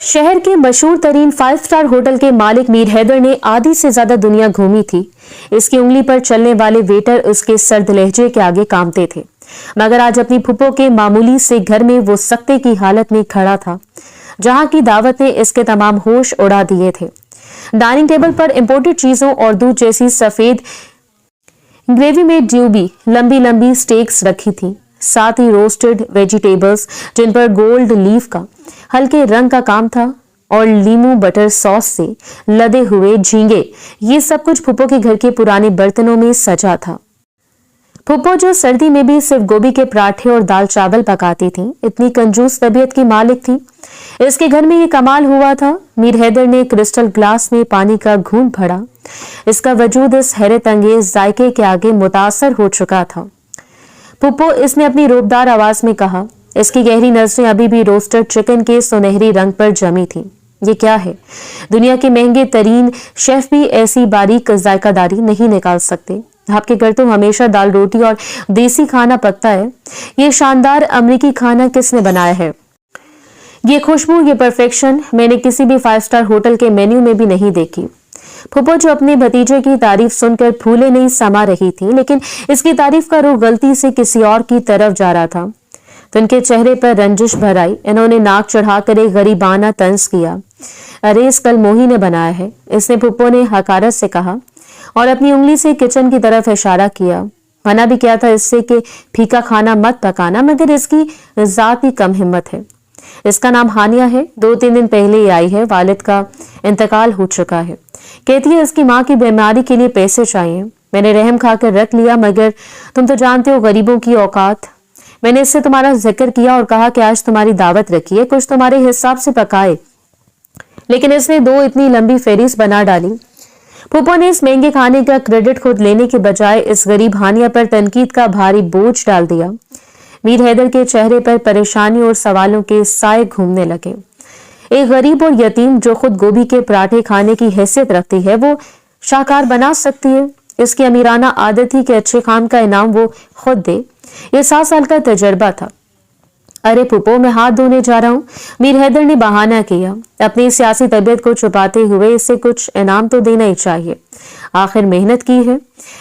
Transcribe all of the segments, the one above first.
शहर के मशहूर तरीन 5 स्टार होटल के मालिक मीर हैदर ने आधी से ज्यादा दुनिया घूमी थी। इसकी उंगली पर चलने वाले वेटर उसके सर्द लहजे के आगे कांपते थे, मगर आज अपनी फुप्पो के मामूली से घर में वो सख्ते की हालत में खड़ा था, जहां की दावत ने इसके तमाम होश उड़ा दिए थे। डाइनिंग टेबल पर इंपोर्टेड चीजों और दूध जैसी सफेद ग्रेवी में ड्यूबी लंबी लंबी स्टेक्स रखी थी, साथ ही रोस्टेड वेजिटेबल्स जिन पर गोल्ड लीफ का हल्के रंग का काम था और लीमू बटर सॉस से लदे हुए झींगे। ये सब कुछ फुप्पो के घर के पुराने बर्तनों में सजा था। फुप्पो जो सर्दी में भी सिर्फ गोभी के पराठे और दाल चावल पकाती थी, इतनी कंजूस तबीयत की मालिक थी। इसके घर में ये कमाल हुआ था। मीर हैदर ने क्रिस्टल ग्लास में पानी का घूंट भरा। इसका वजूद इस हैरत अंगेज जायके के आगे मुतासर हो चुका था। फुप्पो, इसने अपनी रोबदार आवाज में कहा। इसकी गहरी नजरें अभी भी रोस्टेड चिकन के सुनहरी रंग पर जमी थी। ये क्या है? दुनिया के महंगे तरीन शेफ भी ऐसी बारीक जायकादारी नहीं निकाल सकते। आपके घर तो हमेशा दाल रोटी और देसी खाना पकता है। ये शानदार अमेरिकी खाना किसने बनाया है? ये खुशबू, ये परफेक्शन मैंने किसी भी 5 स्टार होटल के मेन्यू में भी नहीं देखी। फुप्पो जो अपने भतीजे की तारीफ सुनकर फूले नहीं समा रही थी, लेकिन इसकी तारीफ का रुख गलती से किसी और की तरफ जा रहा था तो इनके चेहरे पर रंजिश भर आई। इन्होंने नाक चढ़ाकर एक गरीबाना तंज किया। अरे, इस कल मोही ने बनाया है, इसने फुप्पो ने हकारत से कहा और अपनी उंगली से किचन की तरफ इशारा किया। मना भी किया था इससे कि फीका खाना मत पकाना, मगर इसकी जात ही कम हिम्मत है। इसका नाम हानिया है। 2-3 दिन पहले ही आई है। वालिद का इंतकाल हो चुका है। कहती है इसकी माँ की बीमारी के लिए पैसे चाहिए। मैंने रहम खाकर रख लिया, मगर तुम तो जानते हो गरीबों की औकात। मैंने इससे तुम्हारा जिक्र किया और कहा कि आज तुम्हारी दावत रखी है, कुछ तुम्हारे हिसाब से पकाए, लेकिन इसने 2 इतनी लंबी फेरिस बना डाली। फुप्पो ने इस महंगे खाने का क्रेडिट खुद लेने के बजाय इस गरीब हानिया पर तनकीद का भारी बोझ डाल दिया। मीर हैदर के चेहरे पर परेशानी और सवालों के साए घूमने लगे। एक गरीब और यतीम जो खुद गोभी के पराठे खाने की हैसियत रखती है, वो शाहकार बना सकती है? इसकी अमीराना आदत थी कि अच्छे काम का इनाम वो खुद दे। ये 7 साल का तजर्बा था। अरे फुप्पो, मैं हाथ धोने जा रहा हूँ, मीर हैदर ने बहाना किया। अपनी सियासी तबीयत को छुपाते हुए इसे कुछ इनाम तो देना ही चाहिए, आखिर मेहनत की है।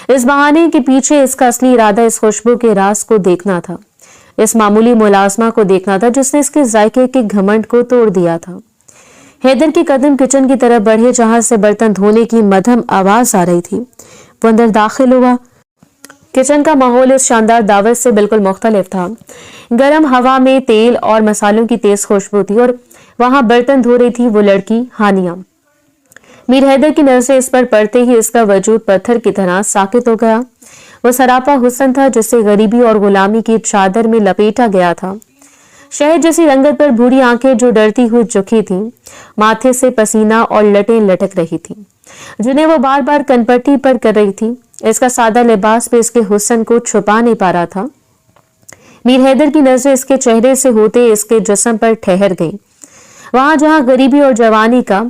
इस बहाने के पीछे इसका असली इरादा इस खुशबू के राज को देखना था, इस मामूली मुलाजमा को देखना था जिसने इसके जायके के घमंड को तोड़ दिया था। हैदर के कदम किचन की तरफ बढ़े, जहां से बर्तन धोने की मध्यम आवाज आ रही थी। वो अंदर दाखिल हुआ। किचन का माहौल इस शानदार दावत से बिल्कुल मुख्तलिफ था। गर्म हवा में तेल और मसालों की तेज खुशबू थी और वहां बर्तन धो रही थी वो लड़की हानिया। मीर हैदर की नजरें इस पर पड़ते ही इसका वजूद पत्थर की तरह साकित हो गया। वो सरापा हुस्न था जिसे गरीबी और गुलामी की चादर में लपेटा गया था। शहद जैसी रंगत पर भूरी आंखें जो डरती हुई झुकी थीं, माथे से पसीना और लटें लटक रही थीं, जिन्हें वो बार बार कनपट्टी पर कर रही थी। इसका सादा लिबास भी इसके हुस्न को छुपा नहीं पा रहा था। मीर हैदर की नजरें इसके चेहरे से होते इसके जिस्म पर ठहर गई। वहां जहां गरीबी और जवानी का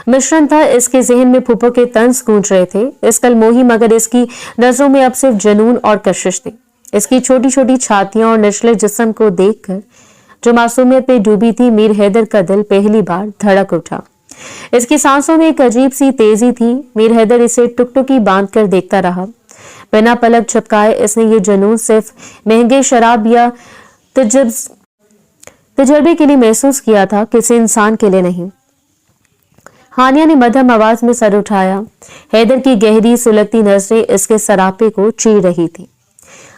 मिश्रण था, इसके जहन में फुप्पो के तंज गूंज रहे थे। इस कल मोही, मगर इसकी नजरों में अब सिर्फ जुनून और कशिश थी। इसकी छोटी छोटी छातियां और निचले जिस्म को देखकर जो मासूमियत में डूबी थी, मीर हैदर का दिल पहली बार धड़क उठा। इसकी सांसों में एक अजीब सी तेजी थी। मीर हैदर इसे टुकटुकी बांध कर देखता रहा। बिना पलक झपकाए इसने ये जुनून सिर्फ महंगे शराब या तजर्बे के लिए महसूस किया था, किसी इंसान के लिए नहीं। हानिया ने मध्यम आवाज में सर उठाया। हैदर की गहरी सुलगती नजरें इसके सरापे को चीर रही थी।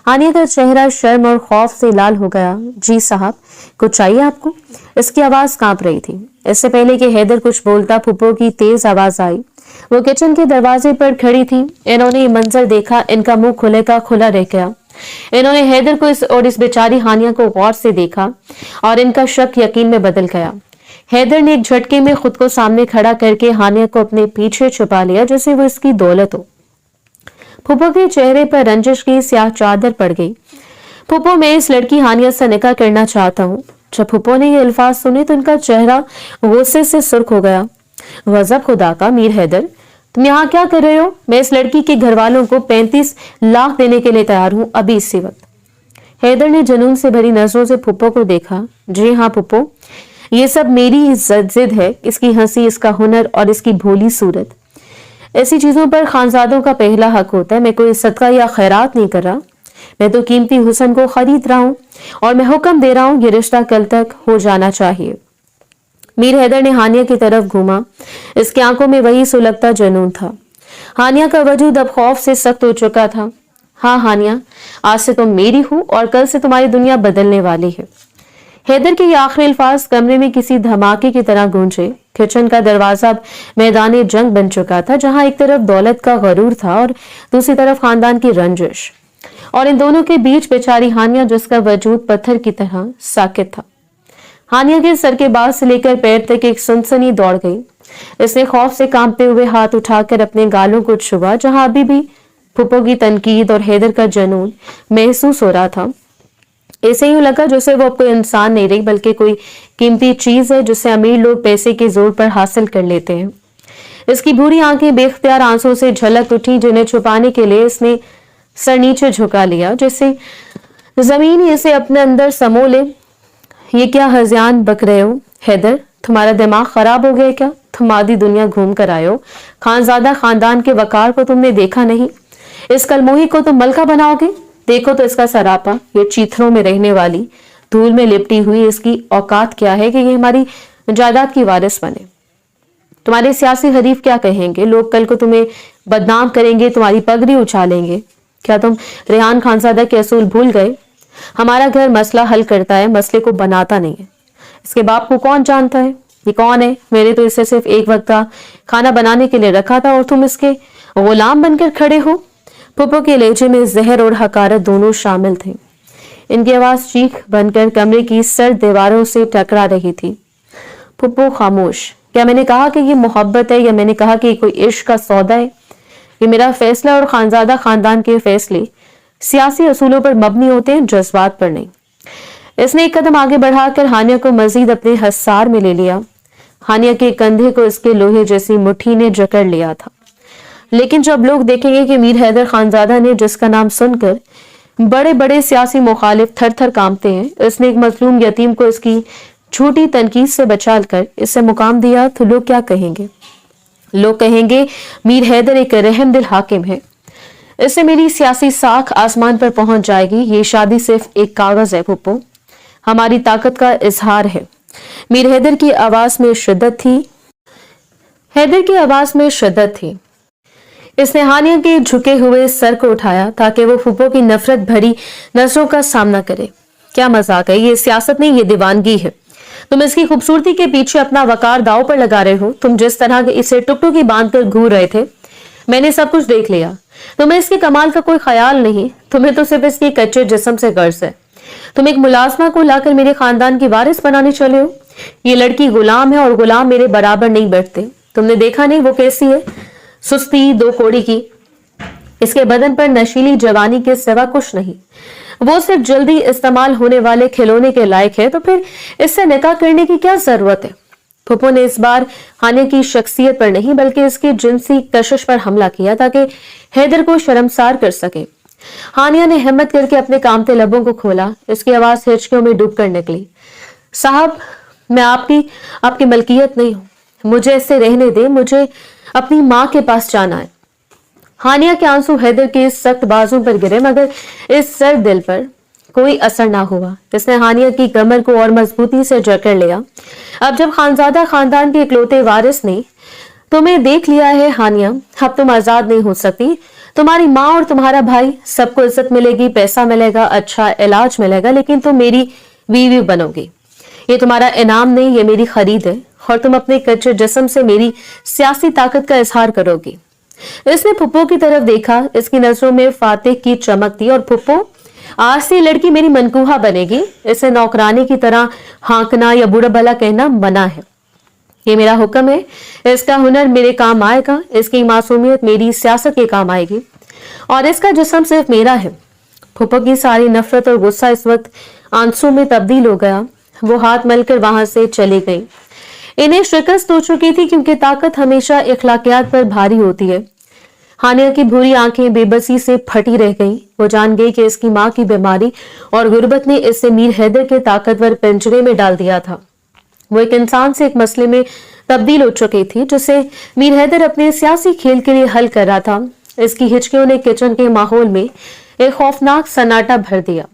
हानिया का चेहरा शर्म और खौफ से लाल हो गया। जी साहब, कुछ चाहिए आपको? इसकी आवाज कांप रही थी। इससे पहले कि हैदर कुछ बोलता, फुप्पो की तेज आवाज आई। वो किचन के दरवाजे पर खड़ी थी। इन्होंने ये मंजर देखा, इनका मुंह खुले का खुला रह गया। इन्होंने हैदर को इस बेचारी हानिया को गौर से देखा और इनका शक यकीन में बदल गया। हैदर ने एक झटके में खुद को सामने खड़ा करके हानिया को अपने पीछे छुपा लिया, जैसे वो इसकी दौलत हो। फुप्पो के चेहरे पर रंजिश की स्याह चादर पड़ गई। फुप्पो, मैं इस लड़की हानिया से निकाह करना चाहता हूँ। जब फुप्पो ने ये अल्फाज सुने तो उनका चेहरा गुस्से से सुर्ख हो गया। गजब खुदा का, मीर हैदर, तुम यहाँ क्या कर रहे हो? मैं इस लड़की के घर वालों को 35 लाख देने के लिए तैयार हूँ, अभी इसी वक्त। हैदर ने जुनून से भरी नजरों से फुप्पो को देखा। जी हाँ फुप्पो, ये सब मेरी जिद है, इसकी हंसी, इसका हुनर और इसकी भोली सूरत। ऐसी चीजों पर खानजादों का पहला हक होता है। मैं कोई सदका या खैरात नहीं कर रहा, मैं तो कीमती हुस्न को खरीद रहा हूं और मैं हुक्म दे रहा हूं ये रिश्ता कल तक हो जाना चाहिए। मीर हैदर ने हानिया की तरफ घूमा। इसकी आंखों में वही सुलगता जुनून था। हानिया का वजूद अब खौफ से सख्त हो चुका था। हाँ हानिया, आज से तुम मेरी हो और कल से तुम्हारी दुनिया बदलने वाली है। हैदर के ये आखिरी अल्फाज कमरे में किसी धमाके की तरह गूंजे। किचन का दरवाजा मैदान जंग बन चुका था, जहां एक तरफ दौलत का गरूर था और दूसरी तरफ खानदान की रंजिश, और इन दोनों के बीच बेचारी हानिया, जिसका वजूद पत्थर की तरह साकित था। हानिया के सर के बाल से लेकर पैर तक एक सनसनी दौड़ गई। इसने खौफ से कांपते हुए हाथ उठाकर अपने गालों को छुआ, जहां अभी भी फूफो की तनकीद और हैदर का जुनून महसूस हो रहा था। ऐसे यूं लगा जैसे वो अब कोई इंसान नहीं रही, बल्कि कोई कीमती चीज है जिसे अमीर लोग पैसे के जोर पर हासिल कर लेते हैं। इसकी भूरी आंखें बेख्तियार आंसू से झलक उठी, जिन्हें छुपाने के लिए इसने सर नीचे झुका लिया, जैसे जमीन ही इसे अपने अंदर समो ले। ये क्या हज़ियान बक रहे हो हैदर, तुम्हारा दिमाग खराब हो गया क्या? तुम आधी दुनिया घूम कर आए हो, खानजादा खानदान के वकार को तुमने देखा नहीं? इस कलमोही को तुम मलका बनाओगे? देखो तो इसका सरापा, ये चीथड़ों में रहने वाली, धूल में लिपटी हुई, इसकी औकात क्या है कि ये हमारी जायदाद की वारिस बने? तुम्हारे सियासी हरीफ क्या कहेंगे? लोग कल को तुम्हें बदनाम करेंगे, तुम्हारी पगड़ी उछालेंगे। क्या तुम रेहान खानजादा के असूल भूल गए? हमारा घर मसला हल करता है, मसले को बनाता नहीं है। इसके बाप को कौन जानता है? ये कौन है? मैंने तो इसे सिर्फ एक वक्त का खाना बनाने के लिए रखा था और तुम इसके गुलाम बनकर खड़े हो। फूफो के लहजे में जहर और हकारत दोनों शामिल थे। इनकी आवाज चीख बनकर कमरे की सर्द दीवारों से टकरा रही थी। फूफो खामोश। क्या मैंने कहा कि ये मोहब्बत है, या मैंने कहा कि कोई इश्क का सौदा है? ये मेरा फैसला और खानजादा खानदान के फैसले सियासी असूलों पर मबनी होते हैं, जज्बात पर नहीं। इसने एक कदम आगे बढ़ाकर हानिया को मजीद अपने हसार में ले लिया। हानिया के कंधे को इसके लोहे जैसी मुट्ठी ने जकड़ लिया था। लेकिन जब लोग देखेंगे कि मीर हैदर खानजादा ने, जिसका नाम सुनकर बड़े बड़े सियासी मुखालिफ थर थर कांपते हैं, इसने एक मजलूम यतीम को इसकी छोटी तनकीद से बचा कर इसे मुकाम दिया, तो लोग क्या कहेंगे? लोग कहेंगे मीर हैदर एक रहमदिल हाकिम है, इससे मेरी सियासी साख आसमान पर पहुंच जाएगी। ये शादी सिर्फ एक कागज है फूफो, हमारी ताकत का इजहार है। मीर हैदर की आवाज में शिद्दत थी। हैदर की आवाज में शिद्दत थी। इसने हानिया के झुके हुए सर को उठाया ताकि वो फूफो की नफरत भरी नजरों का सामना करे। क्या मजाक है? ये सियासत नहीं, ये दीवानगी है। तुम इसकी खूबसूरती के पीछे अपना वकार दांव पर लगा रहे हो। तुम जिस तरह इसे टुकटुक की बांध कर घूर रहे थे, मैंने सब कुछ देख लिया। तुम्हें इसके कमाल का कोई ख्याल नहीं, तुम्हें तो सिर्फ इसके कच्चे जिस्म से गर्ज है। तुम एक मुलाजमा को लाकर मेरे खानदान की वारिस बनाने चले हो। ये लड़की गुलाम है और गुलाम मेरे बराबर नहीं बैठते। तुमने देखा नहीं वो कैसी है, सुस्ती दो कोड़ी की। इसके बदन पर नशीली जवानी के सिवा कुछ नहीं। वो सिर्फ जल्दी इस्तेमाल होने वाले खिलौने के लायक है, तो फिर इससे निकाह करने की क्या जरूरत है? फूफो ने इस बार हानिया की शख्सियत पर नहीं बल्कि इसके जिनसी कशिश पर हमला किया ताकि हैदर को शर्मसार कर सके। हानिया ने हिम्मत करके अपने कामते लबों को खोला। इसकी आवाज हिचकियों में डूबकर निकली। साहब, मैं आपकी मलकियत नहीं हूं, मुझे इससे रहने दे, मुझे अपनी माँ के पास जाना है। हानिया के आंसू हैदर के इस सख्त बाजू पर गिरे, मगर इस सर्द दिल पर कोई असर ना हुआ। इसने हानिया की कमर को और मजबूती से जकड़ लिया। अब जब खानजादा खानदान के इकलौते वारिस ने तुम्हें देख लिया है हानिया, अब तुम आजाद नहीं हो सकती। तुम्हारी माँ और तुम्हारा भाई, सबको इज्जत मिलेगी, पैसा मिलेगा, अच्छा इलाज मिलेगा, लेकिन तुम मेरी बीवी बनोगी। ये तुम्हारा इनाम नहीं, ये मेरी खरीद है, और तुम अपने कच्चे जिस्म से मेरी सियासी ताकत का इजहार करोगी। इसने फुप्पो की तरफ देखा। इसकी नजरों में फातिह की चमक थी। और फुप्पो, आज से लड़की मेरी मनकूहा बनेगी। इसे नौकरानी की तरह हाँकना या बुरा भला कहना मना है। ये मेरा हुक्म है। इसका हुनर मेरे काम आएगा, इसकी मासूमियत मेरी सियासत के काम आएगी, और इसका जिस्म सिर्फ मेरा है। फुप्पो की सारी नफरत और गुस्सा इस वक्त आंसू में तब्दील हो गया। वो हाथ मलकर वहां से चली गई। इन्हें शिकस्त हो चुकी थी, क्योंकि ताकत हमेशा इखलाकियात पर भारी होती है। हानिया की भूरी आंखें बेबसी से फटी रह गईं। वो जान गई कि इसकी मां की बीमारी और गुर्बत ने इसे मीर हैदर के ताकतवर पिंजरे में डाल दिया था। वो एक इंसान से एक मसले में तब्दील हो चुकी थी जिसे मीर हैदर अपने सियासी खेल के लिए हल कर रहा था। इसकी हिचकियों ने किचन के माहौल में एक खौफनाक सन्नाटा भर दिया।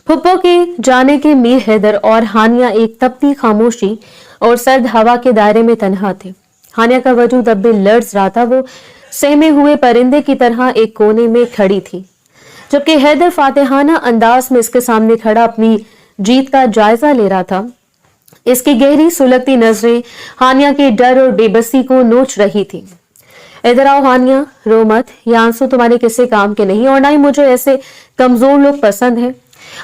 फुप्पो के जाने के मीर हैदर और हानिया एक तपती खामोशी और सर्द हवा के दायरे में तन्हा थे। हानिया का वजूद अब भी लर्ज रहा था। वो सहमे हुए परिंदे की तरह एक कोने में खड़ी थी, जबकि हैदर फातिहाना अंदाज में इसके सामने खड़ा अपनी जीत का जायजा ले रहा था। इसकी गहरी सुलगती नजरें हानिया के डर और बेबसी को नोच रही थी। इधर आओ हानिया, रो मत, ये आंसू तुम्हारे किसी काम के नहीं और ना ही मुझे ऐसे कमजोर लोग पसंद हैं।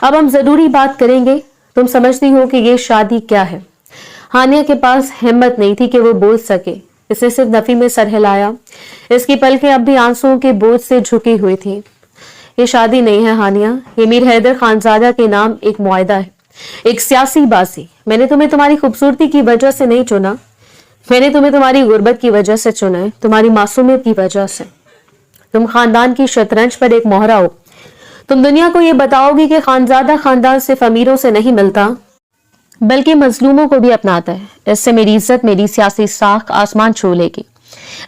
अब हम जरूरी बात करेंगे। तुम समझती हो कि ये शादी क्या है? हानिया के पास हिम्मत नहीं थी कि वो बोल सके। इसने सिर्फ नफी में सर हिलाया। इसकी पलकें अब भी आंसुओं के बोझ से झुकी हुई थी। ये शादी नहीं है हानिया, ये मीर हैदर खानजादा के नाम एक मुआहदा है, एक सियासी बाजी। मैंने तुम्हें तुम्हारी खूबसूरती की वजह से नहीं चुना, मैंने तुम्हें तुम्हारी गुर्बत की वजह से चुना है, तुम्हारी मासूमियत की वजह से। तुम खानदान की शतरंज पर एक मोहरा हो। तुम दुनिया को ये बताओगी कि खानजादा खानदान सिर्फ अमीरों से नहीं मिलता बल्कि मजलूमों को भी अपनाता है। इससे मेरी इज्जत, मेरी सियासी साख आसमान छू लेगी।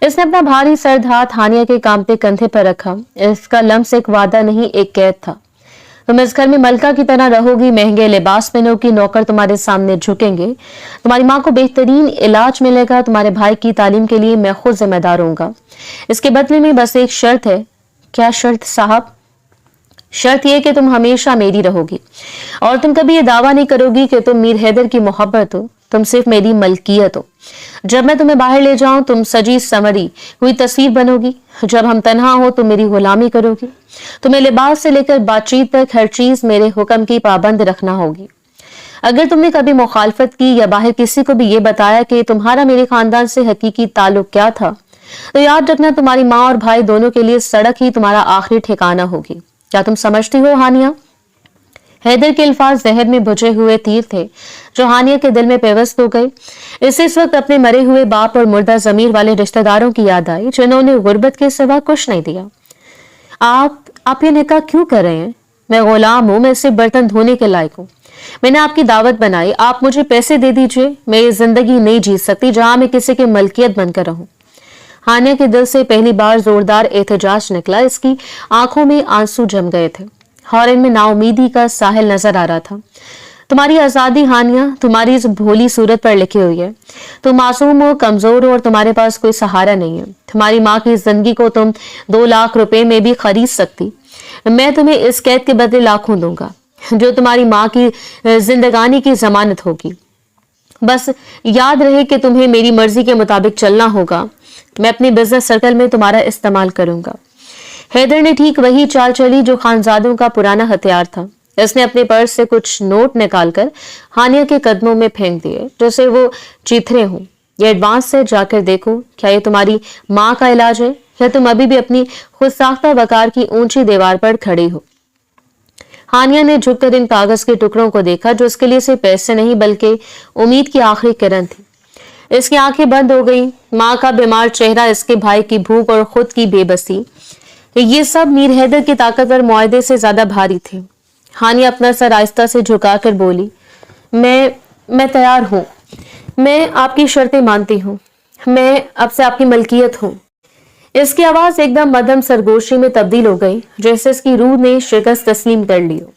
इसने अपना भारी सर्द हाथ हानिया के कांपते कंधे पर रखा। इसका लम्स एक वादा नहीं, एक कैद था। तुम इस घर में मलका की तरह रहोगी, महंगे लिबास पहनोगी, नौकर तुम्हारे सामने झुकेंगे, तुम्हारी माँ को बेहतरीन इलाज मिलेगा, तुम्हारे भाई की तालीम के लिए मैं खुद जिम्मेदार होऊंगा। इसके बदले में बस एक शर्त है। क्या शर्त साहब? शर्त यह कि तुम हमेशा मेरी रहोगी और तुम कभी ये दावा नहीं करोगी कि तुम मीर हैदर की मोहब्बत हो, तुम सिर्फ मेरी मलकियत हो। जब मैं तुम्हें बाहर ले जाऊं तुम सजी समरी हुई तस्वीर बनोगी, जब हम तन्हा हो तुम मेरी गुलामी करोगी। तुम्हें लिबास से लेकर बातचीत तक हर चीज मेरे हुक्म की पाबंद रखना होगी। अगर तुमने कभी मुखालफत की या बाहर किसी को भी ये बताया कि तुम्हारा मेरे खानदान से हकीकी ताल्लुक क्या था, तो याद रखना तुम्हारी माँ और भाई दोनों के लिए सड़क ही तुम्हारा आखिरी ठिकाना होगी। क्या तुम समझती हो हानिया? हैदर के अल्फाज जहर में बुझे हुए तीर थे जो हानिया के दिल में पेवस्त हो गए। इसे इस वक्त अपने मरे हुए बाप और मुर्दा जमीर वाले रिश्तेदारों की याद आई जिन्होंने गुर्बत के सिवा कुछ नहीं दिया। आप ये निकाह क्यों कर रहे हैं? मैं गुलाम हूं, मैं सिर्फ बर्तन धोने के लायक हूं। मैंने आपकी दावत बनाई, आप मुझे पैसे दे दीजिए। मैं ये जिंदगी नहीं जी सकती जहां मैं किसी की मलकियत बनकर रहूं। हानिया के दिल से पहली बार जोरदार एहतजाज निकला। इसकी आंखों में आंसू जम गए थे और इनमें नाउमीदी का साहिल नजर आ रहा था। तुम्हारी आजादी हानिया तुम्हारी इस भोली सूरत पर लिखी हुई है। तुम मासूम हो, कमजोर हो और तुम्हारे पास कोई सहारा नहीं है। तुम्हारी माँ की जिंदगी को तुम 2 लाख रुपए में भी खरीद सकती। मैं तुम्हें इस कैद के बदले लाखों दूंगा जो तुम्हारी माँ की जिंदगानी की जमानत होगी। बस याद रहे कि तुम्हें मेरी मर्जी के मुताबिक चलना होगा। मैं अपने बिजनेस सर्कल में तुम्हारा इस्तेमाल करूंगा। हैदर ने ठीक वही चाल चली जो खानजादों का पुराना हथियार था। इसने अपने पर्स से कुछ नोट निकालकर हानिया के कदमों में फेंक दिए जैसे वो चीथरे हों। ये एडवांस है, जाकर देखो क्या ये तुम्हारी माँ का इलाज है या तुम अभी भी अपनी खुद साख्ता वकार की ऊंची दीवार पर खड़ी हो। हानिया ने झुककर इन कागज के टुकड़ों को देखा जो इसके लिए सिर्फ पैसे नहीं बल्कि उम्मीद की आखिरी किरण थी। इसकी आंखें बंद हो गई। माँ का बीमार चेहरा, इसके भाई की भूख और खुद की बेबसी, ये सब मीर हैदर के ताकतवर मुआहदे से ज्यादा भारी थे। हानिया अपना सर आहिस्ता से झुकाकर बोली, मैं तैयार हूं। मैं आपकी शर्तें मानती हूँ। मैं अब से आपकी मलकियत हूँ। इसकी आवाज एकदम मध्यम सरगोशी में तब्दील हो गई जैसे इसकी रूह ने शिकस्त तस्लीम कर ली हो।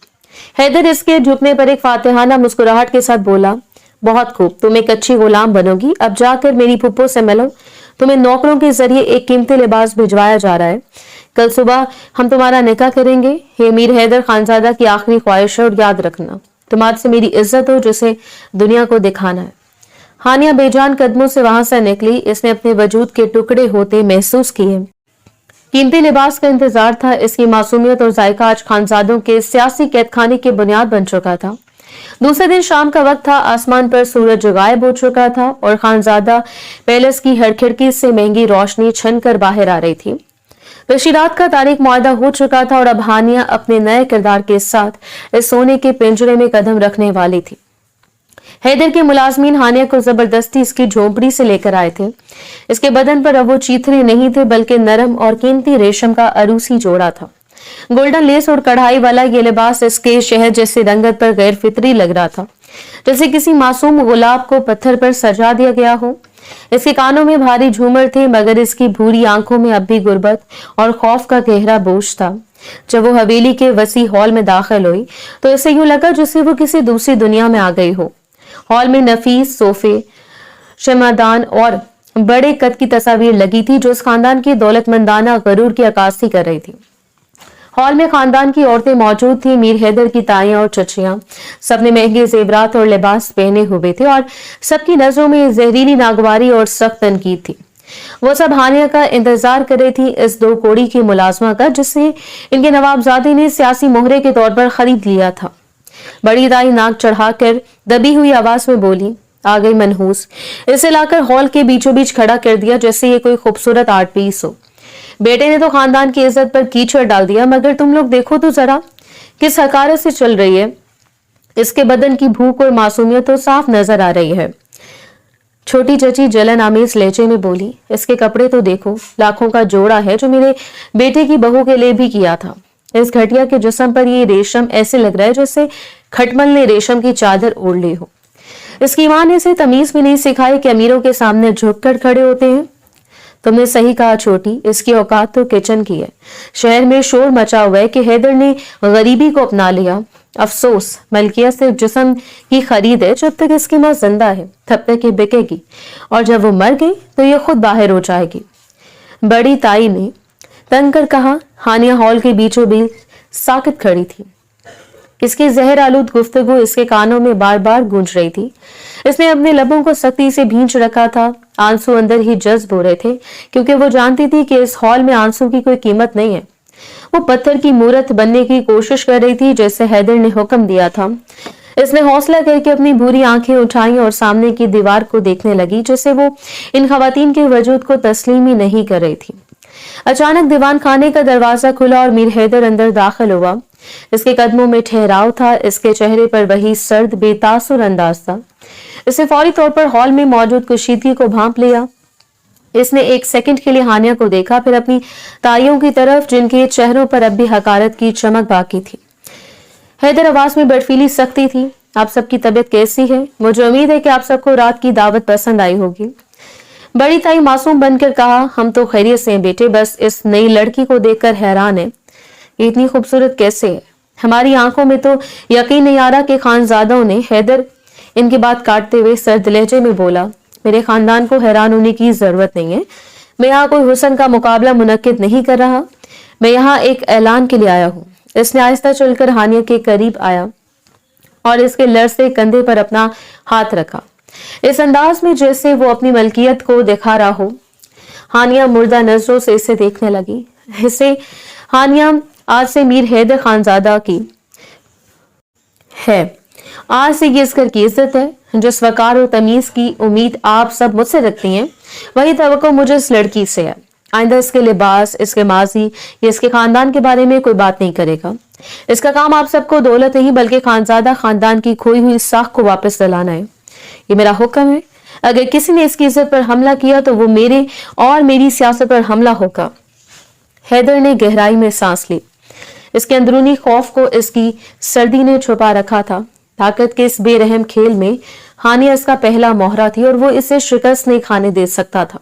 हैदर इसके झुकने पर एक फातिहाना मुस्कुराहट के साथ बोला, बहुत खूब, तुम एक अच्छी गुलाम बनोगी। अब जाकर मेरी फुप्पो से मिलो। तुम्हें नौकरों के जरिए एक कीमती लिबास भिजवाया जा रहा है। कल सुबह हम तुम्हारा निकाह करेंगे। ये मीर हैदर खानजादा की आखिरी ख्वाहिश है और याद रखना तुम्हारे से मेरी इज्जत हो जिसे दुनिया को दिखाना है। हानिया बेजान कदमों से वहां से निकली। इसने अपने वजूद के टुकड़े होते महसूस किए। कीमती लिबास का इंतजार था। इसकी मासूमियत और जायका आज खानजादों के सियासी कैदखाने की बुनियाद बन चुका था। दूसरे दिन शाम का वक्त था। आसमान पर सूरज गायब हो चुका था और खानजादा पैलेस की हर खिड़की से महंगी रोशनी छन कर बाहर आ रही थी। पिछली रात का तारीख मुआहदा हो चुका था और अब हानिया अपने नए किरदार के साथ इस सोने के पिंजरे में कदम रखने वाली थी। हैदर के मुलाजमीन हानिया को जबरदस्ती इसकी झोंपड़ी से लेकर आए थे। इसके बदन पर अब वो चीथरे नहीं थे बल्कि नरम और कीमती रेशम का अरूसी जोड़ा था। गोल्डन लेस और कढ़ाई वाला ये लिबास इसके शहद जैसे रंगत पर गैर फितरी लग रहा था। जैसे किसी मासूम गुलाब को पत्थर पर सजा दिया गया हो। इसके कानों में भारी झूमर थे, मगर इसकी भूरी आंखों में अब भी गुर्बत और खौफ का गहरा बोझ था। जब वो हवेली के वसी हॉल में दाखिल हुई तो इसे यूं लगा जैसे वो किसी दूसरी दुनिया में आ गई हो। हॉल में नफीस सोफे, शमदान और बड़े कद की तस्वीर लगी थी जो इस खानदान की दौलतमंदाना गरूर की अक्कासी कर रही थी। हॉल में खानदान की औरतें मौजूद थी। मीर हैदर की ताइयां और चचियां सबने महंगे जेवरात और लिबास पहने हुए थे और सबकी नजरों में जहरीली नागवारी और सख्त तनकीद थी। वो सब हानिया का इंतजार कर रही थी, इस दो कोड़ी की मुलाजमा का जिसे इनके नवाबजादे ने सियासी मोहरे के तौर पर खरीद लिया था। बड़ी ताई नाक चढ़ाकर दबी हुई आवाज में बोली, आ गई मनहूस। इसे लाकर हॉल के बीचों बीच खड़ा कर दिया जैसे ये कोई खूबसूरत आर्ट पीस हो। बेटे ने तो खानदान की इज्जत पर कीचड़ डाल दिया, मगर तुम लोग देखो तो जरा किस हकारत से चल रही है। इसके बदन की भूख और मासूमियत तो साफ नजर आ रही है। छोटी चची जलन आमेज लहजे में बोली, इसके कपड़े तो देखो, लाखों का जोड़ा है जो मेरे बेटे की बहू के लिए भी किया था। इस घटिया के जिस्म पर ये रेशम ऐसे लग रहा है जैसे खटमल ने रेशम की चादर ओढ़ ली हो। इसकी मां ने इसे तमीज भी नहीं सिखाई कि अमीरों के सामने झुककर खड़े होते हैं। तुमने सही कहा छोटी, इसकी औकात तो किचन की है। शहर में शोर मचा हुआ है कि हैदर ने गरीबी को अपना लिया। अफसोस, मलकिया सिर्फ जिस्म की खरीद है। जब तक इसकी मां जिंदा है तब तक ये बिकेगी, और जब वो मर गई तो ये खुद बाहर हो जाएगी। बड़ी ताई ने तंग कर कहा। हानिया हॉल के बीचों बीच साकित खड़ी थी। इसकी जहर आलूद गुफ्तगू इसके कानों में बार बार गूंज रही थी। इसने अपने लबों को सख्ती से भींच रखा था। आंसू अंदर ही जज्ब हो रहे थे, क्योंकि वो जानती थी कि इस हॉल में आंसू की कोई कीमत नहीं है। वो पत्थर की मूरत बनने की कोशिश कर रही थी जैसे हैदर ने हुक्म दिया था। इसने हौसला करके अपनी भूरी आंखें उठाई और सामने की दीवार को देखने लगी, जैसे वो इन खवातीन के वजूद को तस्लीम ही नहीं कर रही थी। अचानक दीवान खाने का दरवाजा खुला और मीर हैदर अंदर दाखिल हुआ। इसके कदमों में ठहराव था, इसके चेहरे पर वही सर्द बेतासुर अंदाज था। इसने फौरी तौर पर हॉल में मौजूद कुशीदगी को भांप लिया। इसने एक सेकंड के लिए हानिया को देखा, फिर अपनी ताइयों की तरफ जिनके चेहरों पर अब भी हकारत की चमक बाकी थी। हैदर आवाज में बर्फीली सख्ती थी, आप सबकी तबीयत कैसी है? मुझे उम्मीद है कि आप सबको रात की दावत पसंद आई होगी। बड़ी ताई मासूम बनकर कहा, हम तो खैरियत से हैं बेटे, बस इस नई लड़की को देखकर हैरान है। ये इतनी खूबसूरत कैसे है? हमारी आंखों में तो यकीन नहीं आ रहा कि खानजादों ने। हैदर इनकी बात काटते हुए सर्द लहजे में बोला, मेरे खानदान को हैरान होने की जरूरत नहीं है। मैं यहाँ कोई हुस्न का मुकाबला मुनक्किद नहीं कर रहा, मैं यहाँ एक ऐलान के लिए आया हूँ। इसने आहिस्ता चलकर हानिया के करीब आया और इसके लड़से कंधे पर अपना हाथ रखा, इस अंदाज में जैसे वो अपनी मलकियत को दिखा रहा हो। हानिया मुर्दा नजरों से इसे देखने लगी। इसे हानिया आज से मीर हैदर खानजादा की है। आज से ये इस घर की इज्जत है। जिस वकार और तमीज की उम्मीद आप सब मुझसे रखती हैं, वही तवक्को मुझे इस लड़की से है। आइंदा इसके लिबास, इसके माजी या इसके खानदान के बारे में कोई बात नहीं करेगा। इसका काम आप सबको दौलत नहीं बल्कि खानजादा खानदान की खोई हुई साख को वापस दिलाना है। ये मेरा हुक्म है। अगर किसी ने इसकी इज्जत पर हमला किया तो वो मेरे और मेरी सियासत पर हमला होगा। हैदर ने गहराई में सांस ली। इसके अंदरूनी खौफ को इसकी सर्दी ने छुपा रखा था। ताकत के इस बेरहम खेल में हानिया इसका पहला मोहरा थी और वो इसे शिकस्त नहीं खाने दे सकता था।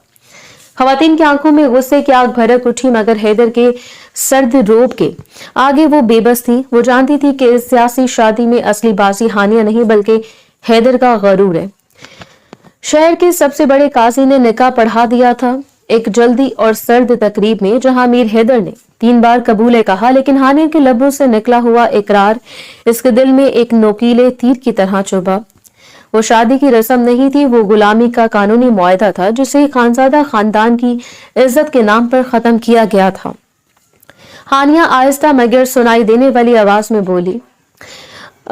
खवातीन की आंखों में गुस्से की आग भड़क उठी, मगर हैदर के सर्द रोब के आगे वो बेबस थी। वो जानती थी कि इस सियासी शादी में असली बाजी हानिया नहीं बल्कि हैदर का गरूर है। शहर के सबसे बड़े काजी ने निकाह पढ़ा दिया था एक जल्दी और सर्द तकरीब में, जहां मीर हैदर ने 3 बार कबूल कहा, लेकिन हानिया के लबों से निकला हुआ इकरार इसके दिल में एक नोकीले तीर की तरह चुभा। वो शादी की रस्म नहीं थी, वो गुलामी का कानूनी मुआहदा था जिसे खानजादा खानदान की इज्जत के नाम पर खत्म किया गया था। हानिया आहिस्ता मगर सुनाई देने वाली आवाज में बोली,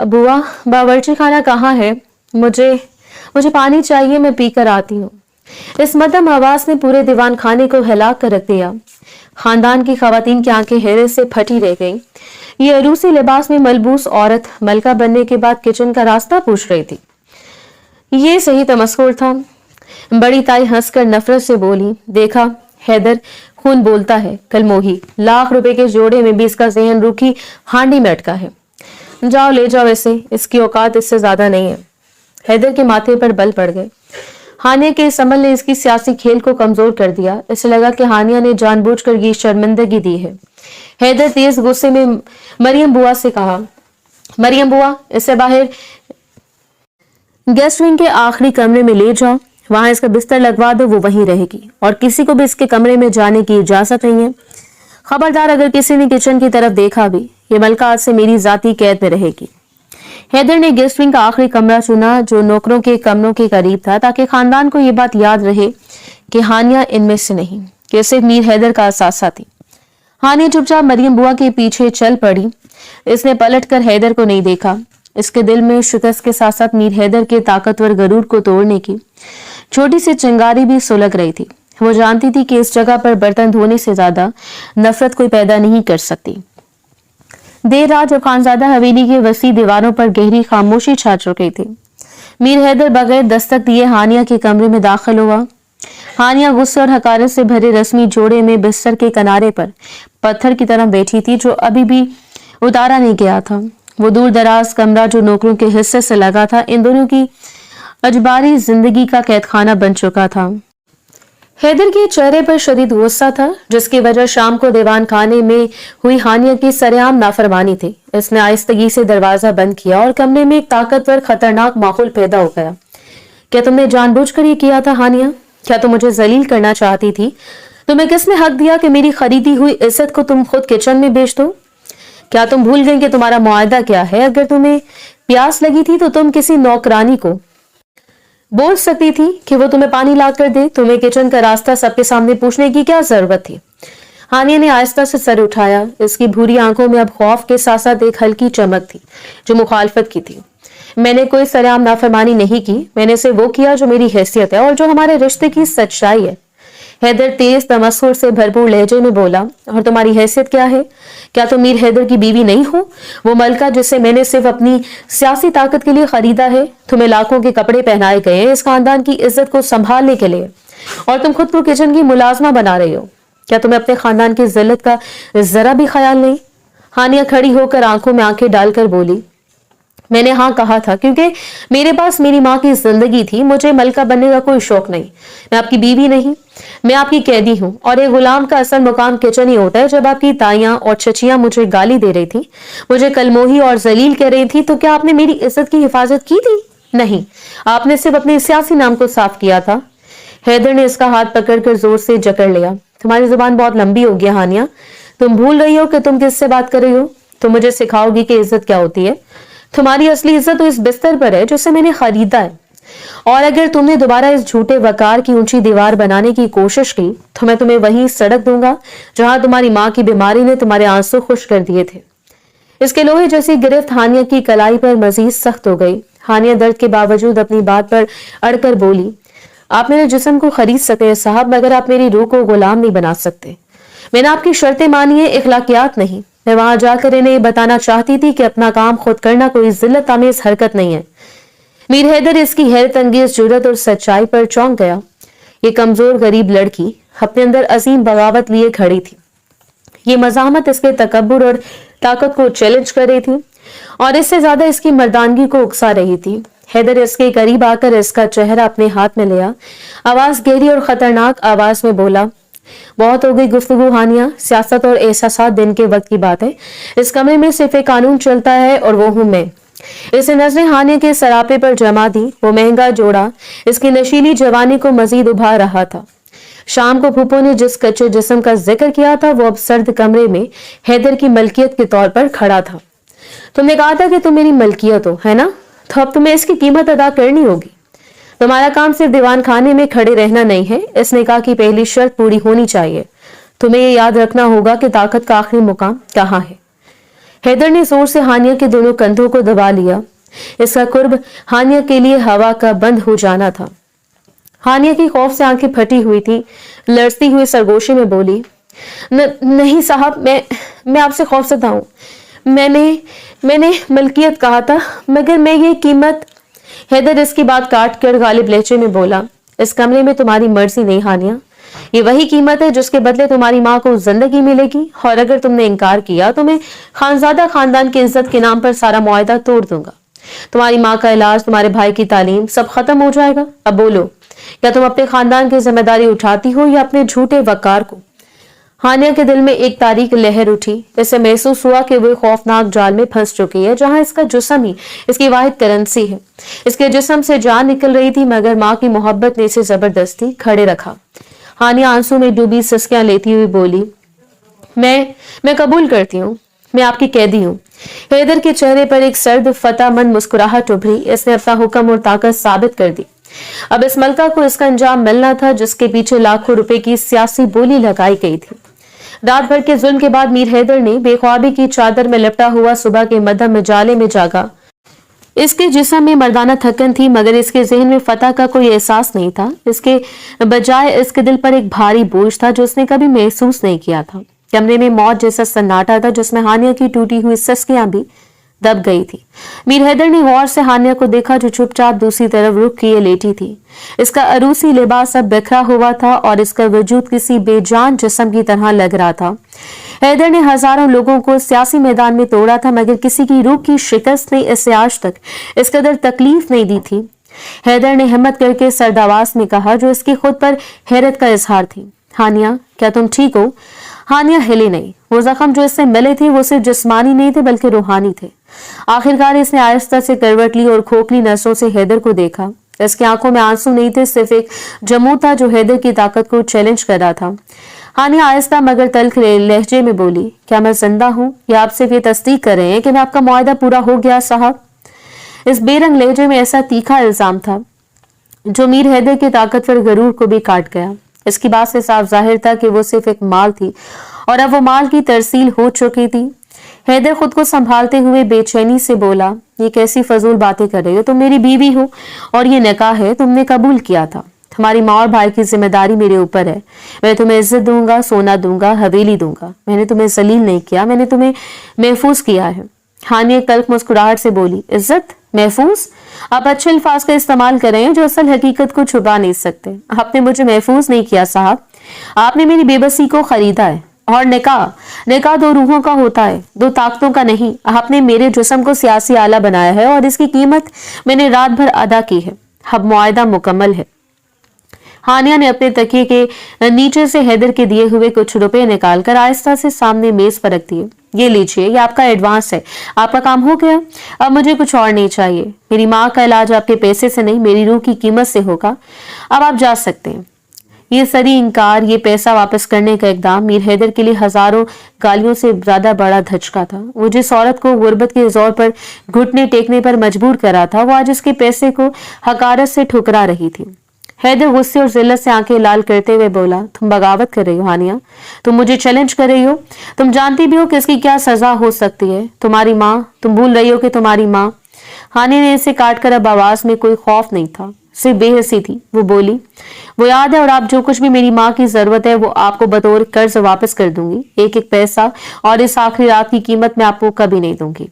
बुआ बावर्ची खाना कहाँ है? मुझे पानी चाहिए, मैं पीकर आती हूँ। इस मदम आवाज ने पूरे दीवान खाने को हिला कर रख दिया। खानदान की खवातीन की आंखें हैरत से फटी रह गईं। ये अरूसी लिबास में मलबूस औरत मलका बनने के बाद किचन का रास्ता पूछ रही थी। ये सही तमस्कुर था। बड़ी ताई हंसकर नफरत से बोली, देखा हैदर, खून बोलता है। कल मोही लाख रुपए के जोड़े में भी इसका जहन रूखी हांडी में अटका है। जाओ ले जाओ इसे, इसकी औकात इससे ज्यादा नहीं है। हैदर के माथे पर बल पड़ गए। हानिया के इस अमल ने इसकी सियासी खेल को कमजोर कर दिया। इसे लगा कि हानिया ने जानबूझकर ये शर्मिंदगी दी है। हैदर तेज गुस्से में मरियम बुआ से कहा, मरियम बुआ, इसे बाहर गेस्ट विंग के आखिरी कमरे में ले जाओ, वहां इसका बिस्तर लगवा दो, वो वहीं रहेगी और किसी को भी इसके कमरे में जाने की इजाजत नहीं है। खबरदार, अगर किसी ने किचन की तरफ देखा भी, ये मलका आज से मेरी जाती कैद में रहेगी। हैदर ने गेस्ट विंग का आखिरी कमरा चुना जो नौकरों के कमरों के करीब था, ताकि खानदान को यह बात याद रहे कि हानिया इनमें से नहीं, कि सिर्फ मीर हैदर का असासा थी। हानिया चुपचाप मरियम बुआ के पीछे चल पड़ी। इसने पलटकर हैदर को नहीं देखा। इसके दिल में शिकस्त के साथ साथ मीर हैदर के ताकतवर गरूर को तोड़ने की छोटी सी चिंगारी भी सुलग रही थी। वो जानती थी कि इस जगह पर बर्तन धोने से ज्यादा नफरत कोई पैदा नहीं कर सकती। देर रात जब खानजादा हवेली के वसी दीवारों पर गहरी खामोशी छा चुकी थी, मीर हैदर बगैर दस्तक दिए हानिया के कमरे में दाखिल हुआ। हानिया गुस्से और हकारत से भरे रस्मी जोड़े में बिस्तर के किनारे पर पत्थर की तरह बैठी थी, जो अभी भी उतारा नहीं गया था। वो दूर दराज कमरा जो नौकरों के हिस्से से लगा था, इन दोनों की अजबारी जिंदगी का कैदखाना बन चुका था। हैदर के चेहरे पर शदीद गुस्सा था, जिसकी वजह शाम को दीवान खाने में हुई हानिया की सरेआम नाफरमानी थी। इसने आहिस्तगी से दरवाजा बंद किया और कमरे में एक ताकतवर खतरनाक माहौल पैदा हो गया। क्या तुमने जानबूझकर ये किया था हानिया? क्या तुम मुझे जलील करना चाहती थी? तुम्हें किसने हक दिया कि मेरी खरीदी हुई इज्जत को तुम खुद किचन में बेच दो? क्या तुम भूल गई कि तुम्हारा मुआहदा क्या है? अगर तुम्हें प्यास लगी थी तो तुम किसी नौकरानी को बोल सकती थी कि वो तुम्हें पानी ला कर दे। तुम्हें किचन का रास्ता सबके सामने पूछने की क्या जरूरत थी? हानिया ने आहिस्ता से सर उठाया। इसकी भूरी आंखों में अब खौफ के साथ साथ एक हल्की चमक थी जो मुखालफत की थी। मैंने कोई सरेआम नाफरमानी नहीं की, मैंने सिर्फ वो किया जो मेरी हैसियत है और जो हमारे रिश्ते की सच्चाई है। हैदर तेज तमस्सुर से भरपूर लहजे में बोला, और तुम्हारी हैसियत क्या है? क्या तुम मीर हैदर की बीवी नहीं हो? वो मलका जिसे मैंने सिर्फ अपनी सियासी ताकत के लिए खरीदा है। तुम्हें लाखों के कपड़े पहनाए गए हैं इस खानदान की इज्जत को संभालने के लिए, और तुम खुद को किचन की मुलाजमा बना रही हो। क्या तुम्हें अपने खानदान की जिल्लत का जरा भी ख्याल नहीं? हानिया खड़ी होकर आंखों में आंखें डालकर बोली, मैंने हाँ कहा था क्योंकि मेरे पास मेरी माँ की जिंदगी थी। मुझे मलका बनने का कोई शौक नहीं। मैं आपकी बीवी नहीं, मैं आपकी कैदी हूँ, और एक गुलाम का असल मुकाम किचन ही होता है। जब आपकी ताइयां और चचियां मुझे गाली दे रही थी, मुझे कलमोही और जलील कह रही थी, तो क्या आपने मेरी इज्जत की हिफाजत की थी? नहीं, आपने सिर्फ अपने सियासी नाम को साफ किया था। हैदर ने इसका हाथ पकड़कर जोर से जकड़ लिया। तुम्हारी जुबान बहुत लंबी हो गई हानिया। तुम भूल रही हो कि तुम किससे बात कर रही हो? तुम मुझे सिखाओगी कि इज्जत क्या होती है? तुम्हारी असली इज्जत तो इस बिस्तर पर है जिसे मैंने खरीदा है, और अगर तुमने दोबारा इस झूठे वकार की ऊंची दीवार बनाने की कोशिश की तो मैं तुम्हें वहीं सड़क दूंगा जहां तुम्हारी माँ की बीमारी ने तुम्हारे आंसू खुश कर दिए थे। इसके लोहे जैसी गिरफ्त हानिया की कलाई पर मजीद सख्त हो गई। हानिया दर्द के बावजूद अपनी बात पर अड़कर बोली, आप मेरे जिस्म को खरीद सकते हैं साहब, मगर आप मेरी रूह को गुलाम नहीं बना सकते। मैंने आपकी शर्तें मानी है, इखलाकियात नहीं। मैं वहां जाकर इन्हें बताना चाहती थी कि अपना काम खुद करना कोई जिल्लत आमेज हरकत नहीं है। मीर हैदर इसकी हैरत अंगेज जुर्रत और सच्चाई पर चौंक गया। ये कमजोर गरीब लड़की अपने अंदर अजीम बगावत लिए खड़ी थी। ये मजामत इसके तकब्बुर और ताकत को चैलेंज कर रही थी, और इससे ज्यादा इसकी मर्दानगी को उकसा रही थी। हैदर इसके करीब आकर इसका चेहरा अपने हाथ में लिया। आवाज गहरी और खतरनाक आवाज में बोला, बहुत हो गई गुफ्तगू हानिया, सियासत और एहसासात दिन के वक्त की बात है। इस कमरे में सिर्फ एक कानून चलता है और वो हूं मैं। इसे नजरें हानिया के सरापे पर जमा दी। वो महंगा जोड़ा इसकी नशीली जवानी को मजीद उभार रहा था। शाम को फूफो ने जिस कच्चे जिस्म का जिक्र किया था, वो अब सर्द कमरे में हैदर की मलकियत के तौर पर खड़ा था। तुमने कहा था कि तुम मेरी मलकियत हो, है ना? तो अब तुम्हें इसकी कीमत अदा करनी होगी। तुम्हारा काम सिर्फ दीवान खाने में खड़े रहना नहीं है। इस निकाह की पहली शर्त पूरी होनी चाहिए। तुम्हें ये याद रखना होगा कि ताकत का आखिरी मुकाम कहाँ है। हैदर ने जोर से हानिया के दोनों कंधों को दबा लिया। इसका कुर्ब हानिया के लिए हवा का बंद हो जाना था। हानिया की खौफ से आंखें फटी हुई थी। लड़ती हुई सरगोशी में बोली, नहीं साहब, मैं आपसे खौफजदा हूं। मैंने मलकियत कहा था, मगर मैं ये कीमत। हैदर इसकी बात काट कर गालिब लहजे में बोला, इस कमरे में तुम्हारी मर्जी नहीं हानिया। ये वही कीमत है जिसके बदले तुम्हारी माँ को जिंदगी मिलेगी, और अगर तुमने इनकार किया तो मैं खानजादा खानदान की इज्जत के नाम पर सारा मुआहदा तोड़ दूंगा। तुम्हारी माँ का इलाज, तुम्हारे भाई की तालीम, सब खत्म हो जाएगा। अब बोलो, क्या तुम अपने खानदान की जिम्मेदारी उठाती हो या अपने झूठे वकार को? हानिया के दिल में एक तारीख लहर उठी। इसे महसूस हुआ कि वो खौफनाक जाल में फंस चुकी है, जहां इसका जिस्म ही इसकी वाहिद करेंसी है। इसके जिस्म से जान निकल रही थी, मगर माँ की मोहब्बत ने इसे जबरदस्ती खड़े रखा। हानिया आंसू में डूबी सिसकियां लेती हुई बोली, मैं कबूल करती हूँ, मैं आपकी कैदी हूँ। हैदर के चेहरे पर एक सर्द फतामंद मुस्कुराहट उभरी। इसने अपना हुक्म और ताकत साबित कर दी। अब इस मलका को इसका अंजाम मिलना था, जिसके पीछे लाखों रुपए की सियासी बोली लगाई गई थी। रात भर के जुल्म के बाद मीर हैदर ने बेख्वाबी की चादर में लिपटा हुआ सुबह के मध्यम उजाले में जागा। इसके जिस्म में मर्दाना थकन थी, मगर इसके जहन में फतह का कोई एहसास नहीं था। इसके बजाय इसके दिल पर एक भारी बोझ था जो उसने कभी महसूस नहीं किया था। कमरे में मौत जैसा सन्नाटा था, जिसमें हानिया की टूटी हुई सिसकियां भी दब गई थी। मीर हैदर ने गौर से हानिया को देखा, जो चुपचाप दूसरी तरफ रुख किए लेटी थी। इसका अरूसी लिबास अब बिखरा हुआ था और इसका वजूद किसी बेजान जिस्म की तरह लग रहा था। हैदर ने हजारों लोगों को सियासी मैदान में तोड़ा था, मगर किसी की रूह की शिकस्त ने इसे आज तक इस कदर तकलीफ नहीं दी थी। हैदर ने हिम्मत करके सर्द आवाज में कहा, जो इसकी खुद पर हैरत का इजहार थी, हानिया, क्या तुम ठीक हो? हानिया हिली नहीं। वो जख्म जो इससे मिले थे वो सिर्फ जिस्मानी नहीं थे, बल्कि रूहानी थे। आखिरकार इसने आहिस्ता से करवट ली और खोखली नसों से हैदर को देखा। इसकी आंखों में आंसू नहीं थे, सिर्फ एक जमू था जो हैदर की ताकत को चैलेंज कर रहा था। हानिया आहिस्ता मगर तल्ख लहजे में बोली, क्या मैं जिंदा हूँ या आप सिर्फ ये तस्दीक कर रहे हैं कि मैं आपका मुआहदा पूरा हो गया साहब? इस बेरंग लहजे में ऐसा तीखा इल्जाम था जो मीर हैदर के ताकतवर गरूर को भी काट गया। इसकी बात से साफ जाहिर था कि वो सिर्फ एक माल थी और अब वो माल की तरसील हो चुकी थी। हैदर खुद को संभालते हुए बेचैनी से बोला, ये कैसी फजूल बातें कर रही हो? तुम मेरी बीवी हो और ये निकाह है, तुमने कबूल किया था। तुम्हारी माँ और भाई की जिम्मेदारी मेरे ऊपर है। मैं तुम्हें इज्जत दूंगा, सोना दूंगा, हवेली दूंगा। मैंने तुम्हें जलील नहीं किया, मैंने तुम्हें महफूज किया है। हानिया कल्क मुस्कुराहट से बोली, इज्जत? महफूज? आप अच्छे अल्फाज का इस्तेमाल कर रहे हैं जो असल हकीकत को छुपा नहीं सकते। आपने मुझे महफूज नहीं किया साहब, आपने मेरी बेबसी को खरीदा है। और निकाह दो रूहों का होता है, दो ताकतों का नहीं। आपने मेरे जिस्म को सियासी आला बनाया है और इसकी कीमत मैंने रात भर अदा की है। अब मुआहदा मुकम्मल है। हानिया ने अपने तकिए के नीचे से हैदर के दिए हुए कुछ रुपए निकालकर आहिस्ता से सामने मेज पर रख दिए। ये लीजिए, ये आपका एडवांस है, आपका काम हो गया। अब मुझे कुछ और नहीं चाहिए। मेरी माँ का इलाज आपके पैसे से नहीं, मेरी रूह की कीमत से होगा। अब आप जा सकते हैं। ये सरी इनकार, ये पैसा वापस करने का इकदाम मीर हैदर के लिए हजारों गालियों से ज्यादा बड़ा धचका था। वो जिस औरत को गुर्बत के जोर पर घुटने टेकने पर मजबूर करा था, वो आज इसके पैसे को हकारत से ठुकरा रही थी। हैदर गुस्से और जिल्लत से आंखें लाल करते हुए बोला, तुम बगावत कर रही हो हानिया, तुम मुझे चैलेंज कर रही हो। तुम जानती भी हो कि इसकी क्या सजा हो सकती है। तुम्हारी माँ, तुम भूल रही हो कि तुम्हारी माँ। हानिया ने इसे काटकर अब आवाज में कोई खौफ नहीं था, सिर्फ बेहसी थी। वो बोली, वो याद है, और आप जो कुछ भी मेरी माँ की जरूरत है वो आपको बतौर कर्ज वापस कर दूंगी, एक एक पैसा, और इस आखिरी रात की कीमत मैं आपको कभी नहीं दूंगी।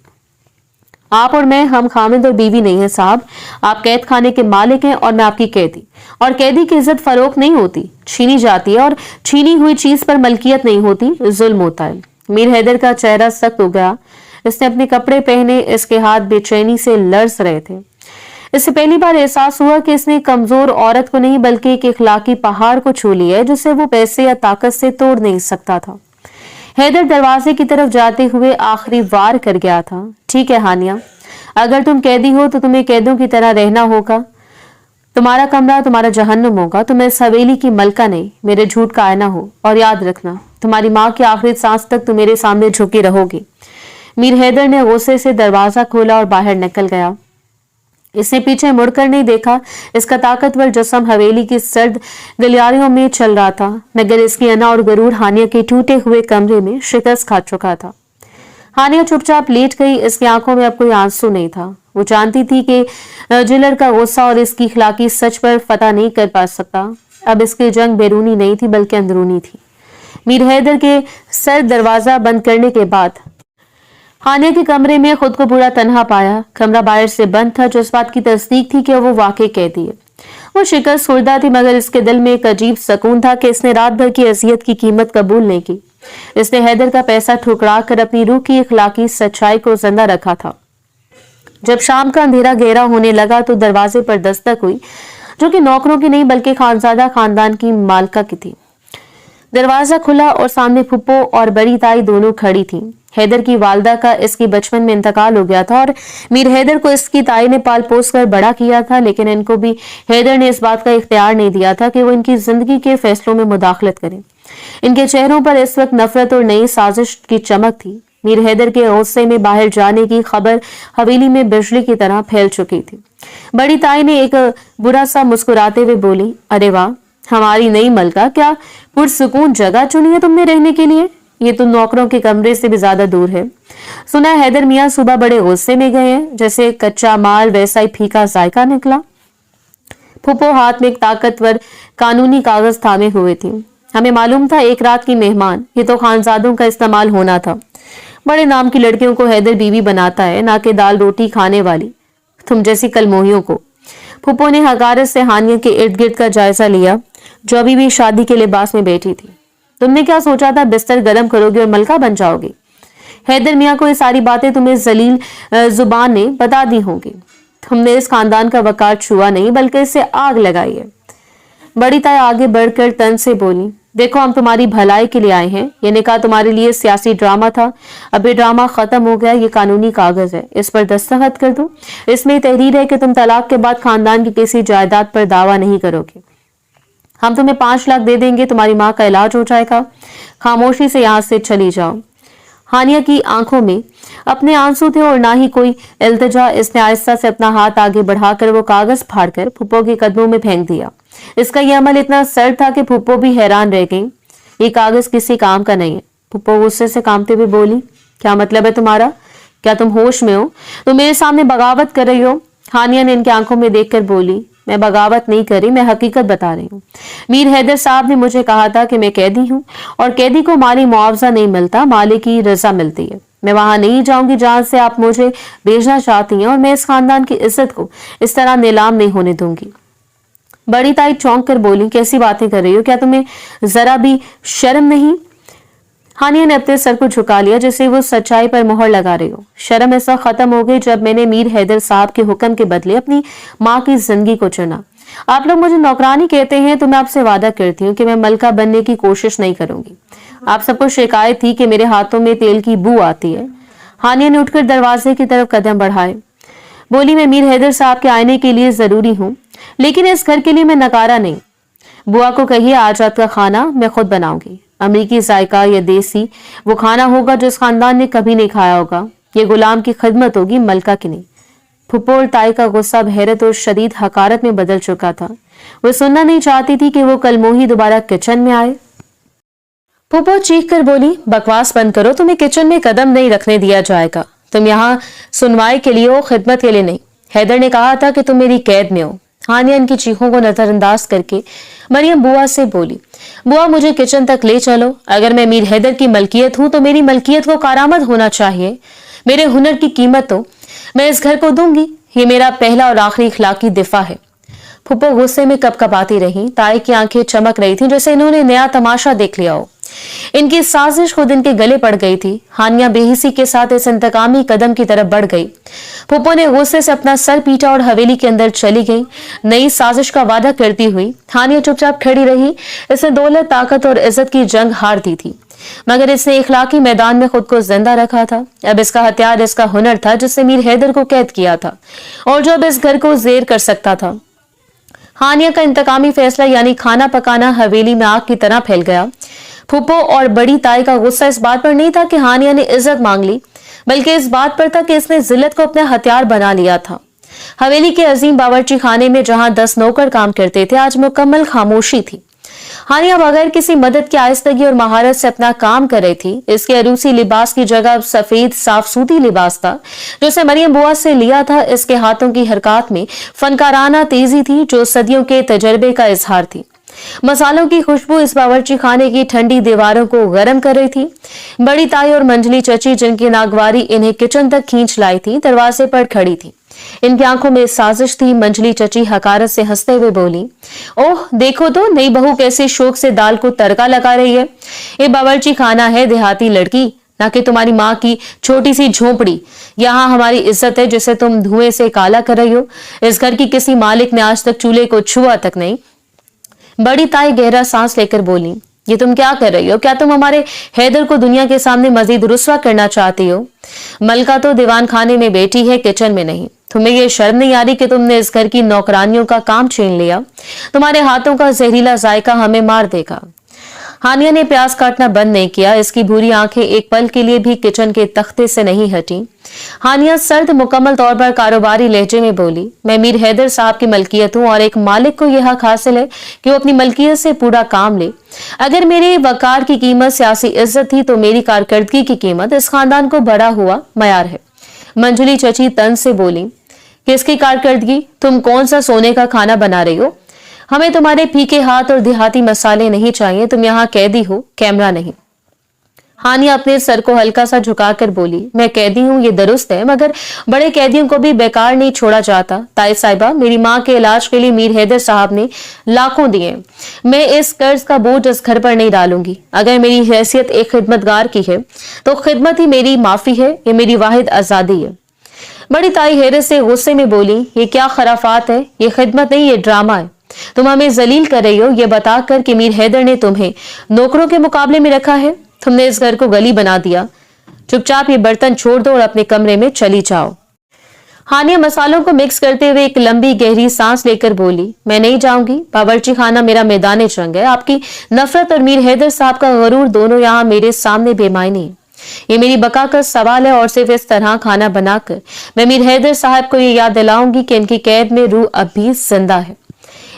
आप और मैं, हम खामिद और बीवी नहीं है साहब। आप कैद खाने के मालिक हैं और मैं आपकी कैदी। और कैदी की इज्जत फरोख्त नहीं होती, छीनी जाती है, और छीनी हुई चीज पर मलकियत नहीं होती, जुल्म होता है। मीर हैदर का चेहरा सख्त हो गया। इसने अपने कपड़े पहने, इसके हाथ बेचैनी से लर्ज रहे थे। इससे पहली बार एहसास हुआ कि इसने कमजोर औरत को नहीं, बल्कि एक इखलाकी पहाड़ को छू लिया है जिसे वो पैसे या ताकत से तोड़ नहीं सकता था। हैदर दरवाजे की तरफ जाते हुए आखिरी वार कर गया था। ठीक है हानिया, अगर तुम कैदी हो तो तुम्हें कैदों की तरह रहना होगा। तुम्हारा कमरा तुम्हारा जहन्नुम होगा। तुम इस हवेली की मलका नहीं, मेरे झूठ का आईना हो। और याद रखना, तुम्हारी माँ की आखिरी सांस तक तुम मेरे सामने झुकी रहोगी। मीर हैदर ने गुस्से से दरवाजा खोला और बाहर निकल गया। इसने पीछे मुड़कर नहीं देखा। इसका ताकतवर जिस्म हवेली की सर्द गलियारियों में चल रहा था, मगर इसकी अना और गरूर हानिया के टूटे हुए कमरे में शिकस्त खा चुका था। हानिया चुपचाप लेट गई। इसकी आंखों में अब कोई आंसू नहीं था। वो जानती थी कि जिलर का गुस्सा और इसकी इखलाकी सच पर फतह नहीं कर पा सकता। अब इसकी जंग बैरूनी नहीं थी, बल्कि अंदरूनी थी। मीर हैदर के सर दरवाजा बंद करने के बाद हानिया के कमरे में खुद को पूरा तन्हा पाया। कमरा बाहर से बंद था, जो इस बात की तस्दीक थी कि वो वाकई कैदी है। वो शिकस्त खुर्दा थी, मगर इसके दिल में एक अजीब सुकून था कि इसने रात भर की अजियत की कीमत कबूल नहीं की। इसने हैदर का पैसा ठुकरा कर अपनी रूह की इखलाकी सच्चाई को जिंदा रखा था। जब शाम का अंधेरा गहरा होने लगा तो दरवाजे पर दस्तक हुई, जो कि नौकरों की नहीं बल्कि खानजादा खानदान की मालका की थी। दरवाजा खुला और सामने फुप्पो और बड़ी ताई दोनों खड़ी थीं। हैदर की वालदा का इसकी बचपन में इंतकाल हो गया था और मीर हैदर को इसकी ताई ने पाल पोस कर बड़ा किया था, लेकिन इनको भी हैदर ने इस बात का इख्तियार नहीं दिया था कि वो इनकी जिंदगी के फैसलों में मुदाखलत करें। इनके चेहरों पर इस वक्त नफरत और नई साजिश की चमक थी। मीर हैदर के गुस्से में बाहर जाने की खबर हवेली में बिजली की तरह फैल चुकी थी। बड़ी ताई ने एक बुरा सा मुस्कुराते हुए बोली, अरे वाह, हमारी नई मलका, क्या पुरसुकून जगह चुनी है तुमने रहने के लिए? ये तो नौकरों के कमरे से भी ज्यादा दूर है। सुना हैदर मियाँ सुबह बड़े गुस्से में गए हैं, जैसे कच्चा माल वैसा ही फीका जायका निकला। फूफो हाथ में एक ताकतवर कानूनी कागज थामे हुए थी। हमें मालूम था एक रात की मेहमान, ये तो खानजादों का इस्तेमाल होना था। बड़े नाम की लड़कियों को हैदर बीवी बनाता है, ना कि दाल रोटी खाने वाली तुम जैसी कलमोहियों को। फूफो ने हकारत से हानिया के इर्द गिर्द का जायजा लिया, जो अभी भी शादी के लिबास में बैठी थी। तुमने क्या सोचा था बिस्तर गर्म करोगे और मलका बन जाओगे? हैदर मियाँ को ये सारी बातें तुम्हें जलील जुबान ने बता दी होंगी। तुमने इस खानदान का वकार छुआ नहीं बल्कि इससे आग लगाई है। बड़ी ताई आगे बढ़कर तन से बोली, देखो हम तुम्हारी भलाई के लिए आए हैं। ये निकाह तुम्हारे लिए सियासी ड्रामा था, अब ये ड्रामा खत्म हो गया। ये कानूनी कागज है, इस पर दस्तखत कर दो। इसमें तहरीर है कि तुम तलाक के बाद खानदान की किसी जायदाद पर दावा नहीं करोगे। हम तुम्हें 5 लाख दे देंगे, तुम्हारी माँ का इलाज हो जाएगा। खामोशी से यहाँ से चली जाओ। हानिया की आंखों में अपने आंसू थे और ना ही कोई इल्तिजा। इसने आहिस्ता से अपना हाथ आगे बढ़ाकर वो कागज फाड़कर फूफो के कदमों में फेंक दिया। इसका यह अमल इतना सर्द था कि फूफो भी हैरान रह गई। ये कागज किसी काम का नहीं है। फूफो गुस्से से कांपते हुए बोली, क्या मतलब है तुम्हारा? क्या तुम होश में हो? तुम मेरे सामने बगावत कर रही हो? हानिया ने इनकी आंखों में देखकर बोली, मैं बगावत नहीं करी, मैं हकीकत बता रही हूँ। मीर हैदर साहब ने मुझे कहा था कि मैं कैदी हूँ और कैदी को माली मुआवजा नहीं मिलता, मालिक की रजा मिलती है। मैं वहां नहीं जाऊंगी जहां से आप मुझे भेजना चाहती हैं, और मैं इस खानदान की इज्जत को इस तरह नीलाम नहीं होने दूंगी। बड़ी ताई चौंक कर बोली, कैसी बातें कर रही हो? क्या तुम्हें जरा भी शर्म नहीं? हानिया ने अपने सर को झुका लिया जैसे वो सच्चाई पर मोहर लगा रही हो। शर्म ऐसा खत्म हो गई जब मैंने मीर हैदर साहब के हुक्म के बदले अपनी माँ की जिंदगी को चुना। आप लोग मुझे नौकरानी कहते हैं तो मैं आपसे वादा करती हूँ कि मैं मलका बनने की कोशिश नहीं करूंगी। आप सबको शिकायत थी कि मेरे हाथों में तेल की बू आती है। हानिया ने उठकर दरवाजे की तरफ कदम बढ़ाए, बोली, मैं मीर हैदर साहब के आने के लिए जरूरी हूँ, लेकिन इस घर के लिए मैं नकारा नहीं। बुआ को कहिए आज रात का खाना मैं खुद बनाऊंगी। अमरीकी जायका या देसी वो खाना होगा जिस खानदान ने कभी नहीं खाया होगा। ये गुलाम की खिदमत होगी, मलका की नहीं। फुप्पो और ताई का गुस्सा हैरत और शदीद हकारत में बदल चुका था। वो सुनना नहीं चाहती थी कि वो कलमोही दोबारा किचन में आए। फुप्पो चीख कर बोली, बकवास बंद करो, तुम्हें किचन में कदम नहीं रखने दिया जाएगा। तुम यहाँ सुनवाई के लिए हो, खिदमत के लिए नहीं। हैदर ने कहा था कि तुम मेरी कैद में हो। हानिया इनकी चीखों को नजरअंदाज करके मरियम बुआ से बोली, बुआ मुझे किचन तक ले चलो। अगर मैं मीर हैदर की मलकियत हूं तो मेरी मलकियत को कारामद होना चाहिए। मेरे हुनर की कीमत तो मैं इस घर को दूंगी। ये मेरा पहला और आखिरी इखलाकी दिफा है। फुप्पो गुस्से में कपकपाती रही। ताई की आंखें चमक रही थी जैसे इन्होंने नया तमाशा देख लिया हो। इनकी साजिश खुद इनके गले पड़ गई थी। हानिया बेहिसी के साथ इस इंतकामी कदम की तरफ बढ़ गई। फुप्पो ने गुस्से से अपना सर पीटा और हवेली के अंदर चली गई। नई साजिश का वादा करती हुई हानिया चुपचाप खड़ी रही। इसने दौलत, ताकत और इज्जत की जंग हार दी थी, मगर इसने इखलाकी मैदान में खुद को जिंदा रखा था। अब इसका हथियार इसका हुनर था जिससे मीर हैदर को कैद किया था और जो अब इस घर को जेर कर सकता था। हानिया का इंतकामी फैसला यानी खाना पकाना हवेली में आग की तरह फैल गया। फूफो और बड़ी ताई का गुस्सा इस बात पर नहीं था कि हानिया ने इज्जत मांग ली, बल्कि इस बात पर था कि इसने जिल्लत को अपना हथियार बना लिया था। हवेली के अजीम बावर्ची खाने में जहां 10 नौकर काम करते थे, आज मुकम्मल खामोशी थी। हानिया बगैर किसी मदद की आहिस्तगी और महारत से अपना काम कर रही थी। इसके अरूसी लिबास की जगह सफेद साफ सूती लिबास था जो उसे मरियम बुआ से लिया था। इसके हाथों की हरकत में फनकाराना तेजी थी जो सदियों के तजर्बे का इजहार थी। मसालों की खुशबू इस बावर्ची खाने की ठंडी दीवारों को गर्म कर रही थी। बड़ी ताई और मंजली चची, जिनकी नागवारी इन्हें किचन तक खींच लाई थी, दरवाजे पर खड़ी थी। इनकी आंखों में साजिश थी। मंजली चची हकारत से हंसते हुए बोली, ओह देखो तो नई बहू कैसे शौक से दाल को तड़का लगा रही है। ये बावर्ची खाना है देहाती लड़की, ना कि तुम्हारी माँ की छोटी सी झोंपड़ी। यहाँ हमारी इज्जत है जिसे तुम धुएं से काला कर रही हो। इस घर की किसी मालिक ने आज तक चूल्हे को छुआ तक नहीं। बड़ी ताई गहरा सांस लेकर बोली, ये तुम क्या कर रही हो? क्या तुम हमारे हैदर को दुनिया के सामने मजीद रुस्वा करना चाहती हो? मलका तो दीवान खाने में बैठी है, किचन में नहीं। तुम्हें ये शर्म नहीं आ रही कि तुमने इस घर की नौकरानियों का काम छीन लिया? तुम्हारे हाथों का जहरीला जायका हमें मार देगा। हानिया ने प्याज काटना बंद नहीं किया। इसकी भूरी आंखें एक पल के लिए भी किचन के तख्ते से नहीं हटी। हानिया सर्द मुकम्मल तौर पर कारोबारी लहजे में बोली, मैं मीर हैदर साहब की मलकियत हूं और एक मालिक को यह हक हासिल है कि वो अपनी मलकियत से पूरा काम ले। अगर मेरे वकार की कीमत सियासी इज्जत थी तो मेरी कारकर्दगी की कीमत इस खानदान को बड़ा हुआ मयार है। मंजुली चची तंज से बोली, किसकी कारकर्दगी? तुम कौन सा सोने का खाना बना रही हो? हमें तुम्हारे फीके हाथ और देहाती मसाले नहीं चाहिए। तुम यहाँ कैदी हो, कैमरा नहीं। हानिया अपने सर को हल्का सा झुकाकर बोली, मैं कैदी हूँ ये दुरुस्त है, मगर बड़े कैदियों को भी बेकार नहीं छोड़ा जाता। ताई साहिबा, मेरी माँ के इलाज के लिए मीर हैदर साहब ने लाखों दिए। मैं इस कर्ज का बोझ इस घर पर नहीं डालूंगी। अगर मेरी हैसियत एक खिदमतगार की है तो खिदमत ही मेरी माफी है, ये मेरी वाहिद आजादी है। बड़ी ताई हैरत से गुस्से में बोली, ये क्या खराफात है? ये खिदमत नहीं, ये ड्रामा है। तुम हमें जलील कर रही हो ये बताकर कि मीर हैदर ने तुम्हें नौकरों के मुकाबले में रखा है। तुमने इस घर को गली बना दिया। चुपचाप ये बर्तन छोड़ दो और अपने कमरे में चली जाओ। हानिया मसालों को मिक्स करते हुए एक लंबी गहरी सांस लेकर बोली, मैं नहीं जाऊंगी। बावर्ची खाना मेरा मैदान जंग है। आपकी नफरत और मीर हैदर साहब का गरूर दोनों यहाँ मेरे सामने बेमायने हैं। ये मेरी बका का सवाल है और सिर्फ इस तरह खाना बनाकर मैं मीर हैदर साहब को ये याद दिलाऊंगी कि इनकी कैद में रूह अब भी जिंदा है।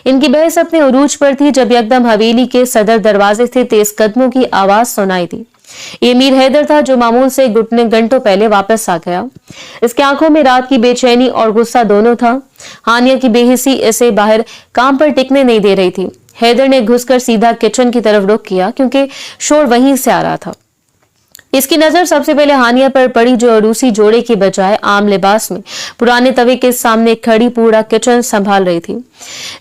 इनकी बहस अपने उरूज पर थी जब एकदम हवेली के सदर दरवाजे से तेज कदमों की आवाज सुनाई दी। ये मीर हैदर था जो मामूल से घंटों पहले वापस आ गया। इसकी आंखों में रात की बेचैनी और गुस्सा दोनों था। हानिया की बेहिसी इसे बाहर काम पर टिकने नहीं दे रही थी। हैदर ने घुसकर सीधा किचन की तरफ रुख किया क्योंकि शोर वहीं से आ रहा था। इसकी नजर सबसे पहले हानिया पर पड़ी जो रूसी जोड़े की बजाय आम लिबास में पुराने तवे के सामने खड़ी पूरा किचन संभाल रही थी।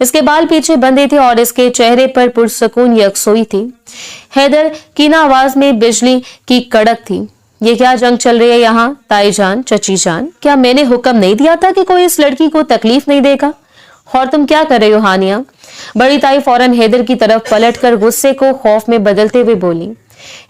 इसके बाल पीछे बंधे थे और इसके चेहरे पर पुरसकून यकसोई थी। हैदर की ना आवाज में बिजली की कड़क थी, ये क्या जंग चल रही है यहाँ? ताई जान, चची जान, क्या मैंने हुक्म नहीं दिया था कि कोई इस लड़की को तकलीफ नहीं देगा? और तुम क्या कर रही हो हानिया? बड़ी ताई फौरन हैदर की तरफ पलटकर गुस्से को खौफ में बदलते हुए बोली,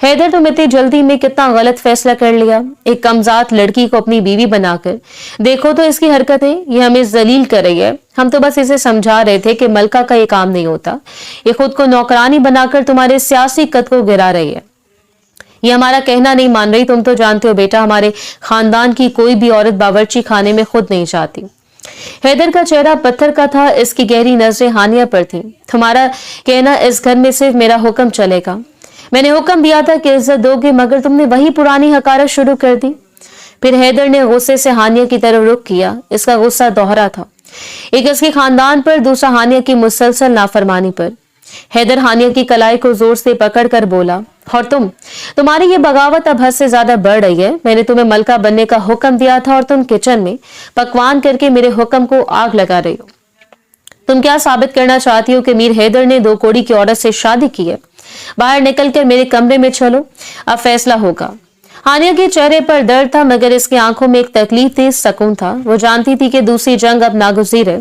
हैदर तुम इतनी जल्दी में कितना गलत फैसला कर लिया। एक कमजात लड़की को अपनी बीवी बनाकर देखो तो इसकी हरकतें, ये हमें जलील कर रही है। हम तो बस इसे समझा रहे थे कि मलका का ये काम नहीं होता। ये खुद को नौकरानी बनाकर तुम्हारे सियासी कद को गिरा रही है। ये हमारा कहना नहीं मान रही। तुम तो जानते हो बेटा, हमारे खानदान की कोई भी औरत बावर्ची खाने में खुद नहीं जाती। हैदर का चेहरा पत्थर का था। इसकी गहरी नजरें हानिया पर थी। तुम्हारा कहना इस घर में सिर्फ मेरा हुक्म चलेगा। मैंने हुक्म दिया था कि इज्जत दोगे, मगर तुमने वही पुरानी हकारत शुरू कर दी। फिर हैदर ने गुस्से से हानिया की तरफ रुख किया। इसका गुस्सा दोहरा था, एक इसके खानदान पर, दूसरा हानिया की मुसलसल नाफरमानी पर। हैदर हानिया की कलाई को जोर से पकड़कर बोला, और तुम्हारी ये बगावत अब हद से ज्यादा बढ़ रही है। मैंने तुम्हें मलका बनने का हुक्म दिया था और तुम किचन में पकवान करके मेरे हुक्म को आग लगा रही हो। तुम क्या साबित करना चाहती हो कि मीर हैदर ने दो कोड़ी की औरत से शादी की है? बाहर निकलकर मेरे कमरे में चलो, अब फैसला होगा। हानिया के चेहरे पर दर्द था, मगर इसकी आंखों में एक तकलीफ थी, सुकून था। वो जानती थी कि दूसरी जंग अब नागुज़ीर है।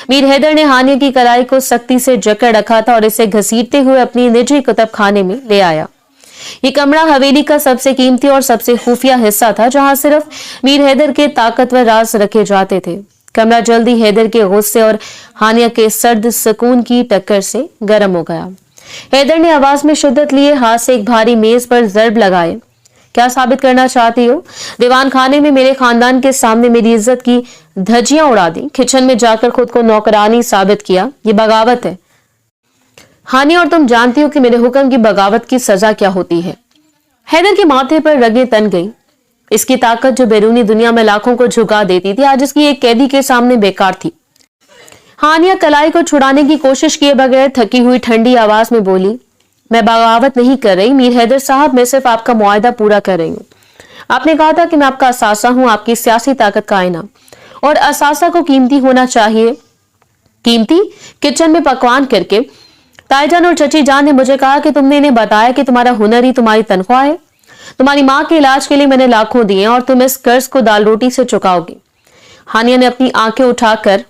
मीर हैदर ने हानिया की कलाई को सख्ती से जकड़ रखा था और इसे घसीटते हुए अपनी निजी कुतब खाने में ले आया। ये कमरा हवेली का सबसे कीमती और सबसे खुफिया हिस्सा था, जहां सिर्फ मीर हैदर के ताकतवर राज रखे जाते थे। कमरा जल्दी हैदर के गुस्से और हानिया के सर्द सुकून की टक्कर से गर्म हो गया। हैदर ने आवाज में शिद्दत लिए हाथ से एक भारी मेज पर जरब लगाए। क्या साबित करना चाहती हो? दीवान खाने में मेरे खानदान के सामने मेरी इज्जत की धज्जियां उड़ा दी, किचन में जाकर खुद को नौकरानी साबित किया। ये बगावत है हानिया, और तुम जानती हो कि मेरे हुक्म की बगावत की सजा क्या होती है। हैदर के माथे पर रगें तन गई। इसकी ताकत जो बैरूनी दुनिया में लाखों को झुका देती थी, आज इसकी एक कैदी के सामने बेकार थी। हानिया कलाई को छुड़ाने की कोशिश किए बगैर थकी हुई ठंडी आवाज में बोली, मैं बगावत नहीं कर रही मीर हैदर साहब, मैं सिर्फ आपका मुआहदा पूरा कर रही हूँ। आपने कहा था कि मैं आपका असासा हूँ, आपकी सियासी ताकत का आईना, और असासा को कीमती होना चाहिए। कीमती? किचन में पकवान करके। ताईजान और चची जान ने मुझे कहा कि तुमने इन्हें बताया कि तुम्हारा हुनर ही तुम्हारी तनख्वाह है। तुम्हारी माँ के इलाज के लिए मैंने लाखों दिए और तुम इस कर्ज को दाल रोटी से चुकाओगी। हानिया ने अपनी आंखें उठाकर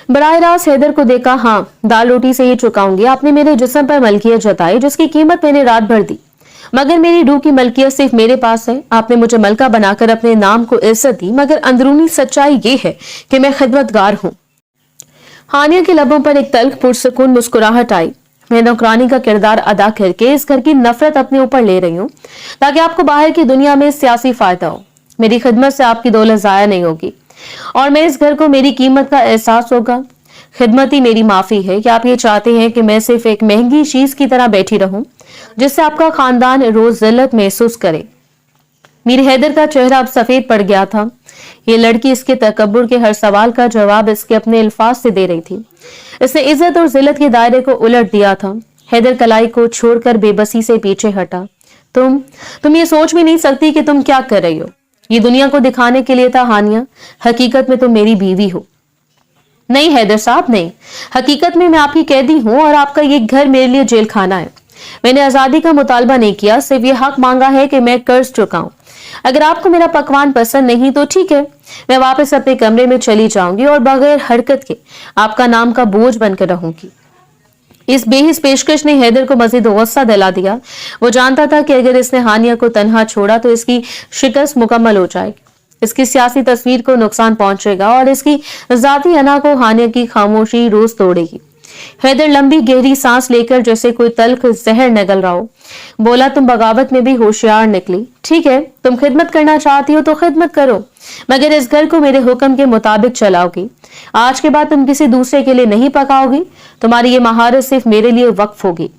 बराह रास्त हैदर को देखा। हाँ, दाल रोटी से ही चुकाऊंगी। आपने मेरे जिस्म पर मलकियत जताई जिसकी कीमत मैंने रात भर दी, मगर मेरी रूह की मलकियत सिर्फ मेरे पास है। आपने मुझे मलका बनाकर अपने नाम को इज्जत दी, मगर अंदरूनी सच्चाई ये है कि मैं खिदमतगार हूँ। हानिया के लबों पर एक तल्ख पुरसुकून मुस्कुराहट आई। मैं नौकरानी का किरदार अदा करके इस घर की नफरत अपने ऊपर ले रही हूँ ताकि आपको बाहर की दुनिया में सियासी फायदा हो। मेरी खिदमत से आपकी दौलत जाया नहीं होगी और मैं इस घर को मेरी कीमत का एहसास होगा। खिदमत ही मेरी माफी है कि आप ये चाहते हैं कि मैं सिर्फ एक महंगी चीज की तरह बैठी रहूं जिससे आपका खानदान रोज जिल्लत महसूस करे। मीर हैदर का चेहरा अब सफेद पड़ गया था। ये लड़की इसके तकब्बुर के हर सवाल का जवाब इसके अपने अल्फाज से दे रही थी। इसने इज्जत और जिल्लत के दायरे को उलट दिया था। हैदर कलाई को छोड़कर बेबसी से पीछे हटा। तुम ये सोच भी नहीं सकती कि तुम क्या कर रही हो। ये दुनिया को दिखाने के लिए था हानिया, हकीकत में तुम मेरी बीवी हो। नहीं हैदर साहब, नहीं, हकीकत में मैं आपकी कैदी हूं और आपका ये घर मेरे लिए जेल खाना है। मैंने आजादी का मुतालबा नहीं किया, सिर्फ ये हक मांगा है कि मैं कर्ज चुकाऊं। अगर आपको मेरा पकवान पसंद नहीं तो ठीक है, मैं वापस अपने कमरे में चली जाऊंगी और बगैर हरकत के आपका नाम का बोझ बनकर रहूंगी। इस बेहिस पेशकश ने हैदर को मजीद गुस्सा दिला दिया। वो जानता था कि अगर इसने हानिया को तन्हा छोड़ा तो इसकी शिकस्त मुकम्मल हो जाएगी, इसकी सियासी तस्वीर को नुकसान पहुंचेगा और इसकी जाती अना को हानिया की खामोशी रोज तोड़ेगी। हैदर लंबी गहरी सांस लेकर जैसे कोई तल्ख जहर निगल रहा हो बोला, तुम बगावत में भी होशियार निकली। ठीक है, तुम खिदमत करना चाहती हो तो खिदमत करो, मगर इस घर को मेरे हुक्म के मुताबिक चलाओगी। आज के बाद तुम किसी दूसरे के लिए नहीं पकाओगी। तुम्हारी ये महारत सिर्फ मेरे लिए वक्फ होगी।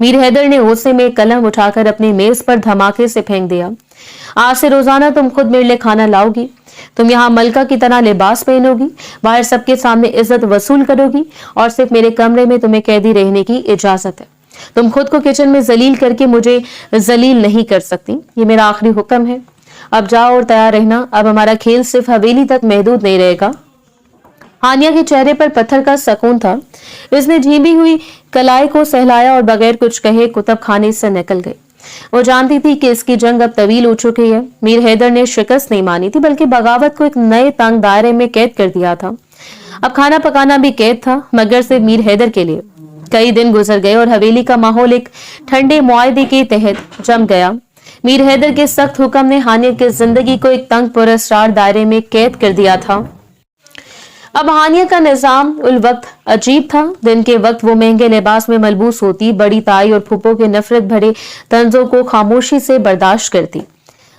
मीर हैदर ने गुस्से में कलम उठाकर अपनी मेज पर धमाके से फेंक दिया। आज से रोजाना तुम खुद मेरे लिए खाना लाओगी। तुम यहाँ मलका की तरह लिबास पहनोगी, बाहर सबके सामने इज्जत वसूल करोगी और सिर्फ मेरे कमरे में तुम्हें कैदी रहने की इजाजत है। तुम खुद को किचन में जलील करके मुझे जलील नहीं कर सकती। ये मेरा आखिरी हुक्म है। अब जाओ और तैयार रहना। अब हमारा खेल सिर्फ हवेली तक महदूद नहीं रहेगा। हानिया के चेहरे पर पत्थर का सकून था। इसने झींबी हुई कलाई को सहलाया और बगैर कुछ कहे कुतब खाने से निकल गई। वो जानती थी कि इसकी जंग अब तवील हो चुकी है। मीर हैदर ने शिकस्त नहीं मानी थी, बल्कि बगावत को एक नए तंग दायरे में कैद कर दिया था। अब खाना पकाना भी कैद था, मगर सिर्फ मीर हैदर के लिए। कई दिन गुजर गए और हवेली का माहौल एक ठंडे मुआहदे के तहत जम गया। मीर हैदर के सख्त हुक्म ने हानिया की जिंदगी को एक तंग पुरस्कार दायरे में कैद कर दिया था। अब हानिया का निजाम उल वक्त अजीब था। दिन के वक्त वो महंगे लिबास में मलबूस होती, बड़ी ताई और फूफो के नफरत भरे तंजों को खामोशी से बर्दाश्त करती।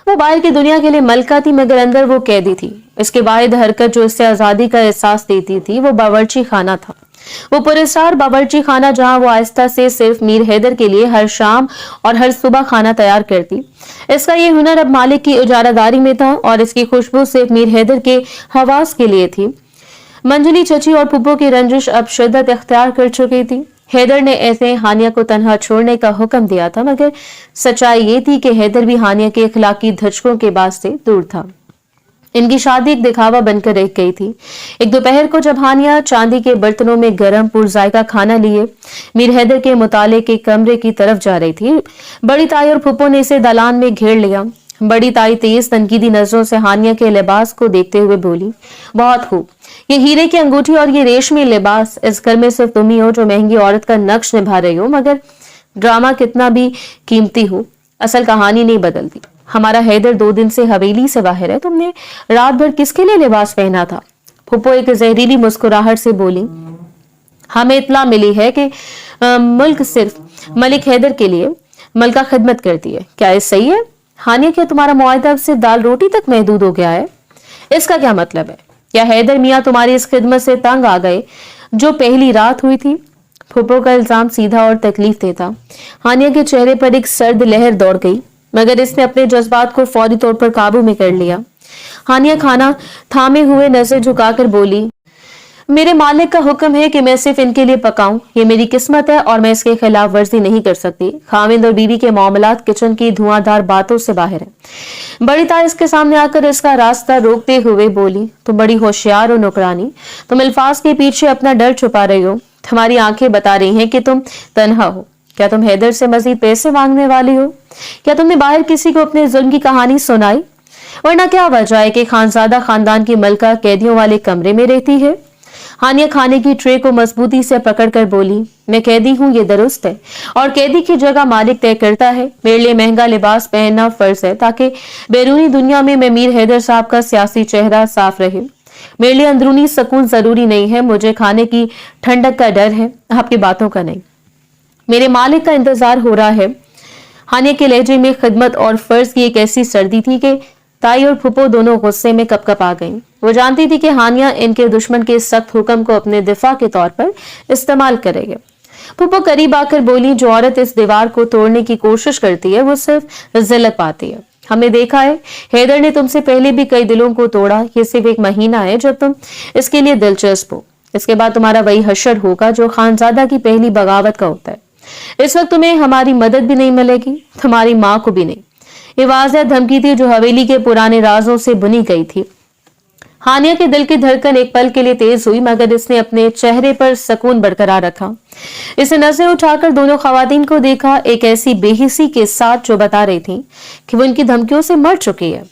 वो बाहर की दुनिया के लिए मलका थी, मगर अंदर वो कैदी थी। इसके वाहिद हरकत जो इससे आजादी का एहसास देती थी वो बावर्ची खाना था। वो पुरस्कार बावर्ची खाना जहां वो आहिस्ता से सिर्फ मीर हैदर के लिए हर शाम और हर सुबह खाना तैयार करती। इसका ये हुनर अब मालिक की इजारादारी में था और इसकी खुशबू सिर्फ मीर हैदर के हवास के लिए थी। मंजली चची और पुप्पो की रंजिश अब शिद्दत इख्तियार कर चुकी थी। हैदर ने ऐसे हानिया को तन्हा छोड़ने का हुक्म दिया था, मगर सच्चाई ये थी कि हैदर भी हानिया के इखलाकी धचकों के बाद से दूर था। इनकी शादी एक दिखावा बनकर रह गई थी। एक दोपहर को जब हानिया चांदी के बर्तनों में गर्म पुरजायका खाना लिए मीर हैदर के मुताले के कमरे की तरफ जा रही थी, बड़ी ताई और फुप्पो ने इसे दलान में घेर लिया। बड़ी ताई तेज तनकीदी नजरों से हानिया के लिबास को देखते हुए बोली, बहुत खूब, ये हीरे की अंगूठी और ये रेशमी लिबास, इस घर में सिर्फ तुम ही हो जो महंगी औरत का नक्श निभा रही हो, मगर ड्रामा कितना भी कीमती हो, असल कहानी नहीं बदलती। हमारा हैदर 2 दिन से हवेली से बाहर है। तुमने रात भर किसके लिए लिबास पहना था? फुप्पो एक जहरीली मुस्कुराहट से बोली, हमें इत्तला मिली है कि मुल्क सिर्फ मलिक हैदर के लिए मलका खिदमत करती है। क्या ये सही है? हानिया, क्या तुम्हारा मुआहदा अब सिर्फ दाल रोटी तक महदूद हो गया है? इसका क्या मतलब है? क्या हैदर मियाँ तुम्हारी इस खिदमत से तंग आ गए जो पहली रात हुई थी? फुप्पो का इल्जाम सीधा और तकलीफ देता। हानिया के चेहरे पर एक सर्द लहर दौड़ गई, मगर इसने अपने जज्बात को फौरी तौर पर काबू में कर लिया। हानिया खाना थामे हुए नजर झुकाकर बोली, मेरे मालिक का हुक्म है कि मैं सिर्फ इनके लिए पकाऊं। ये मेरी किस्मत है और मैं इसके खिलाफ वर्जी नहीं कर सकती। खाविंद और बीवी के मामलात किचन की धुआंधार बातों से बाहर है। बड़ी ताई इसके सामने आकर इसका रास्ता रोकते हुए बोली, तुम बड़ी होशियार हो नौकरानी, तुम अल्फाज के पीछे अपना डर छुपा रही हो। तुम्हारी आंखें बता रही हैं कि तुम तन्हा हो। क्या तुम हैदर से मजीद पैसे मांगने वाली हो? क्या तुमने बाहर किसी को अपने जुल्म की कहानी सुनाई? वरना क्या वजह है कि खानजादा खानदान की मलका कैदियों वाले कमरे में रहती है? हानिया खाने की ट्रे को मजबूती से पकड़कर बोली, मैं कैदी हूँ, ये दुरुस्त है, और कैदी की जगह मालिक तय करता है। मेरे लिए महंगा लिबास पहनना फर्ज है ताकि बैरूनी दुनिया में मैं मीर हैदर साहब का सियासी चेहरा साफ रहे। मेरे लिए अंदरूनी सुकून जरूरी नहीं है, मुझे खाने की ठंडक का डर है, आपकी बातों का नहीं। मेरे मालिक का इंतजार हो रहा है। हानिया के लहजे में खिदमत और फर्ज की एक ऐसी सर्दी थी कि ताई और फुप्पो दोनों गुस्से में कपकप आ गईं। वो जानती थी कि हानिया इनके दुश्मन के सख्त हुक्म को अपने दिफा के तौर पर इस्तेमाल करेगी। फुप्पो करीब आकर बोली, जो औरत इस दीवार को तोड़ने की कोशिश करती है वो सिर्फ जिल्लत पाती है। हमने देखा है, हैदर ने तुमसे पहले भी कई दिलों को तोड़ा। ये सिर्फ एक महीना है जब तुम इसके लिए दिलचस्प हो। इसके बाद तुम्हारा वही हशर होगा जो खानजादा की पहली बगावत का होता है। इस वक्त तुम्हें हमारी मदद भी नहीं मिलेगी, तुम्हारी माँ को भी नहीं। ये वाज़ेह धमकी थी जो हवेली के पुराने राजों से बुनी गई थी। हानिया के दिल की धड़कन एक पल के लिए तेज हुई, मगर इसने अपने चेहरे पर सुकून बरकरार रखा। इसने नजरें उठाकर दोनों खवातीन को देखा, एक ऐसी बेहिसी के साथ जो बता रही थी कि वो इनकी धमकियों से मर चुकी है।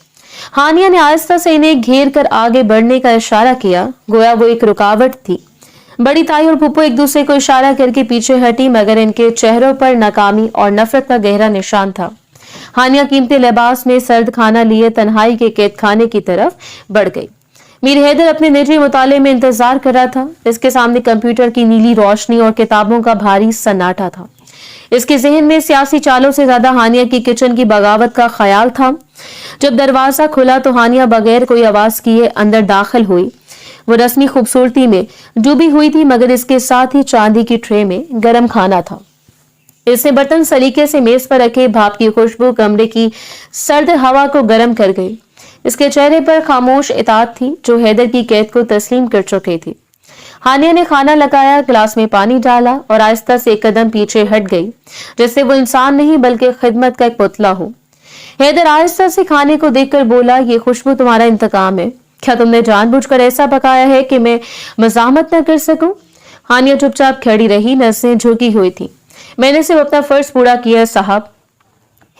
हानिया ने आहिस्ता से इन्हें घेर कर आगे बढ़ने का इशारा किया, गोया वो एक रुकावट थी। बड़ी ताई और फुप्पो एक दूसरे को इशारा करके पीछे हटी, मगर इनके चेहरों पर नाकामी और नफरत का गहरा निशान था। हानिया कीमती लिबास में सर्द खाना लिए तन्हाई के कैद खाने की तरफ बढ़ गई। मीर हैदर अपने निजी मुताले में इंतजार कर रहा था। इसके सामने कंप्यूटर की नीली रोशनी और किताबों का भारी सन्नाटा था। इसके जहन में सियासी चालों से ज्यादा हानिया की किचन की बगावत का ख्याल था। जब दरवाजा खुला तो हानिया बगैर कोई आवाज किए अंदर दाखिल हुई। वो रस्मी खूबसूरती में डूबी हुई थी, मगर इसके साथ ही चांदी की ट्रे में गर्म खाना था। इसने बर्तन सलीके से मेज पर रखे, भाप की खुशबू कमरे की सर्द हवा को गर्म कर गई। इसके चेहरे पर खामोश इताअत थी जो हैदर की कैद को तस्लीम कर चुकी थी। हानिया ने खाना लगाया, गिलास में पानी डाला और आहिस्ता से एक कदम पीछे हट गई, जैसे वो इंसान नहीं बल्कि खिदमत का एक पुतला हो। हैदर आहिस्ता से खाने को देखकर बोला, ये खुशबू तुम्हारा इंतकाम है। क्या तुमने जानबूझकर ऐसा पकाया है कि मैं मज़ाहमत न कर सकूं? हानिया चुपचाप खड़ी रही, नसें झुकी हुई थी। मैंने सिर्फ अपना फर्ज पूरा किया साहब।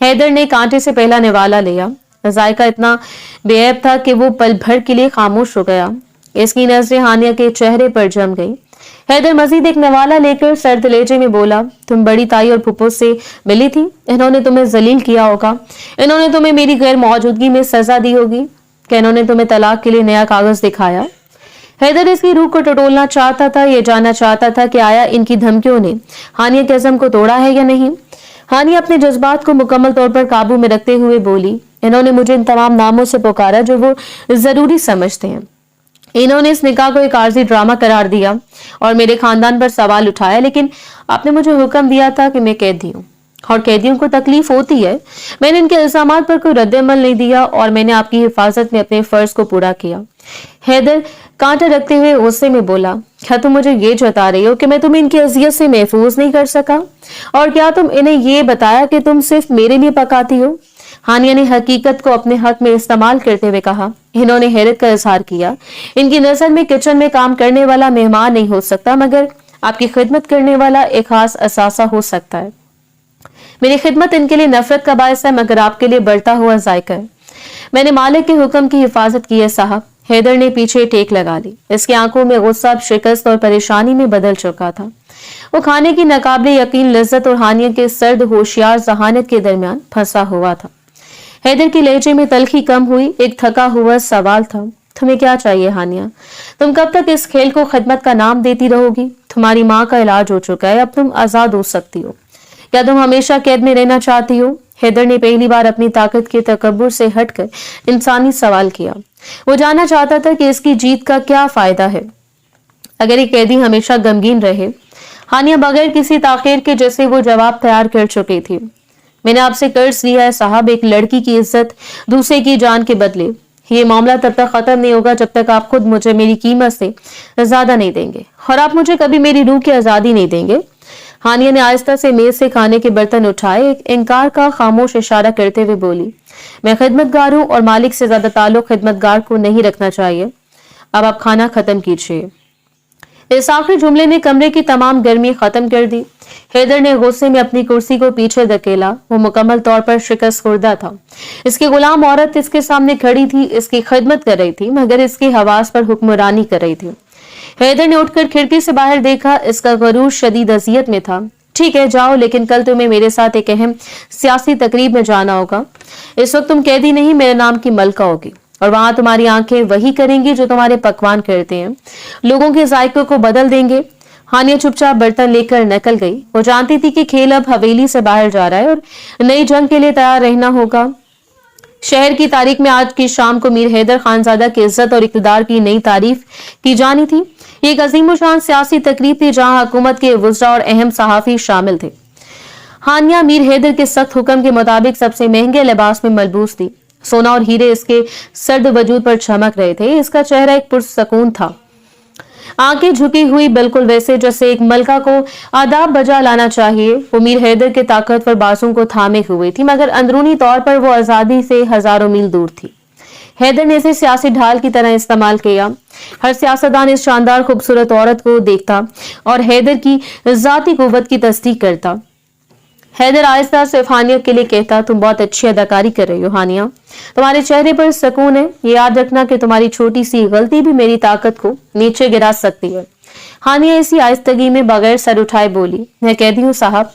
हैदर ने कांटे से पहला निवाला लिया। जायका इतना बेऐब था कि वो पल भर के लिए खामोश हो गया। इसकी नजरें हानिया के चेहरे पर जम गई। हैदर मजीद एक निवाला लेकर सर्द लहजे में बोला, तुम बड़ी ताई और फुप्पो से मिली थी। इन्होंने तुम्हें जलील किया होगा। इन्होंने तुम्हें मेरी गैर मौजूदगी में सजा दी होगी। क्या इन्होंने तुम्हें तलाक के लिए नया कागज दिखाया? हैदर इसकी रूह को टटोलना चाहता था। ये जानना चाहता था कि आया इनकी धमकियों ने हानिया के अज़म को तोड़ा है या नहीं। हानिया अपने जज्बात को मुकम्मल तौर पर काबू में रखते हुए बोली, इन्होंने मुझे इन तमाम नामों से पुकारा जो वो जरूरी समझते हैं। इन्होंने इस निकाह को एक आर्जी ड्रामा करार दिया और मेरे खानदान पर सवाल उठाया, लेकिन आपने मुझे हुक्म दिया था कि मैं कैदी हूँ और कैदियों को तकलीफ होती है। मैंने इनके इल्जामात पर कोई रद्द-ए-अमल नहीं दिया और मैंने आपकी हिफाजत में अपने फर्ज को पूरा किया। हैदर कांटा रखते हुए गुस्से में बोला, क्या तुम मुझे ये जता रही हो कि मैं तुम्हें इनकी अजियत से महफूज नहीं कर सका? और क्या तुम इन्हें ये बताया कि तुम सिर्फ मेरे लिए पकाती हो? हानिया ने हकीकत को अपने हक में इस्तेमाल करते हुए कहा। इन्होंने हैरत का इजहार किया। इनकी नजर में किचन में काम करने वाला मेहमान नहीं हो सकता, मगर आपकी खिदमत करने वाला एक खास असासा हो सकता है। मेरी खिदमत इनके लिए नफरत का बायस है, मगर आपके लिए बढ़ता हुआ जायका है। मैंने मालिक के हुक्म की हिफाजत की है साहब। हैदर ने पीछे टेक लगा ली। इसकी आंखों में गुस्सा, शिकस्त और परेशानी में बदल चुका था। वो खाने की नाकाबिले यकीन लज्जत और हानिया के सर्द होशियार जहानत के दरमियान फंसा हुआ था। हैदर की लहजे में तलखी कम हुई। एक थका हुआ सवाल था, तुम्हें क्या चाहिए हानिया? तुम कब तक इस खेल को खिदमत का नाम देती रहोगी? तुम्हारी माँ का इलाज हो चुका है, अब तुम आजाद हो सकती हो। क्या तुम हमेशा कैद में रहना चाहती हो? हैदर ने पहली बार अपनी ताकत के तकब्बुर से हटकर इंसानी सवाल किया। वो जानना चाहता था कि इसकी जीत का क्या फायदा है अगर एक कैदी हमेशा गमगीन रहे। हानिया बगैर किसी ताखीर के जैसे वो जवाब तैयार कर चुकी थी। मैंने आपसे कर्ज लिया है साहब, एक लड़की की इज्जत दूसरे की जान के बदले। ये मामला तब तक खत्म नहीं होगा जब तक आप खुद मुझे मेरी कीमत से ज्यादा नहीं देंगे, और आप मुझे कभी मेरी रूह की आजादी नहीं देंगे। हानिया ने आहिस्ता से मेज से खाने के बर्तन उठाए, एक इनकार का खामोश इशारा करते हुए बोली, मैं खिदमतगार हूं और मालिक से ज्यादा ताल्लुक खिदमतगार को नहीं रखना चाहिए। अब आप खाना खत्म कीजिए। इस आखिरी जुमले ने कमरे की तमाम गर्मी खत्म कर दी। हैदर ने गुस्से में अपनी कुर्सी को पीछे धकेला। वो मुकम्मल तौर पर शिकस्त खुर्दा था। इसकी गुलाम औरत इसके सामने खड़ी थी, इसकी खिदमत कर रही थी, मगर इसके हवास पर हुक्मरानी कर रही थी। हैदर ने उठकर खिड़की से बाहर देखा। इसका गरूर शदीद अजियत में था। ठीक है, जाओ, लेकिन कल तुम्हें मेरे साथ एक अहम सियासी तकरीब में जाना होगा। इस वक्त तुम कैदी नहीं, मेरे नाम की मलका होगी, और वहां तुम्हारी आंखें वही करेंगी जो तुम्हारे पकवान करते हैं, लोगों के जायकों को बदल देंगे। हानिया चुपचाप बर्तन लेकर निकल गई। वो जानती थी कि खेल अब हवेली से बाहर जा रहा है और नई जंग के लिए तैयार रहना होगा। शहर की तारीख में आज की शाम को मीर हैदर खानजादा की इज्जत और इक़्तिदार की नई तारीफ की जानी थी। ये एक अजीम शान सियासी तकरीब थी जहां हुकूमत के वुज़रा और अहम सहाफ़ी शामिल थे। हानिया मीर हैदर के सख्त हुक्म के मुताबिक सबसे महंगे लिबास में मलबूस थी। सोना और हीरे इसके सर्द वजूद पर चमक रहे थे। इसका चेहरा एक पुरसकून था, आंखें झुकी हुई, बिल्कुल वैसे जैसे एक मलका को आदाब बजा लाना चाहिए। वो मीर हैदर के ताकतवर बाजों को थामे हुए थी, मगर अंदरूनी तौर पर वो आजादी से हजारों मील दूर थी। हैदर ने इसे सियासी ढाल की तरह इस्तेमाल किया। हर सियासतदान इस शानदार खूबसूरत औरत को देखता और हैदर की जाती कुव्वत की तस्दीक करता। हैदर आहिस्ता सिर्फ हानिया के लिए कहता, तुम बहुत अच्छी अदाकारी कर रही हो हानिया, तुम्हारे चेहरे पर सुकून है। ये याद रखना कि तुम्हारी छोटी सी गलती भी मेरी ताकत को नीचे गिरा सकती है। हानिया इसी आहिस्तगी में बगैर सर उठाए बोली, मैं कैदी हूँ साहब,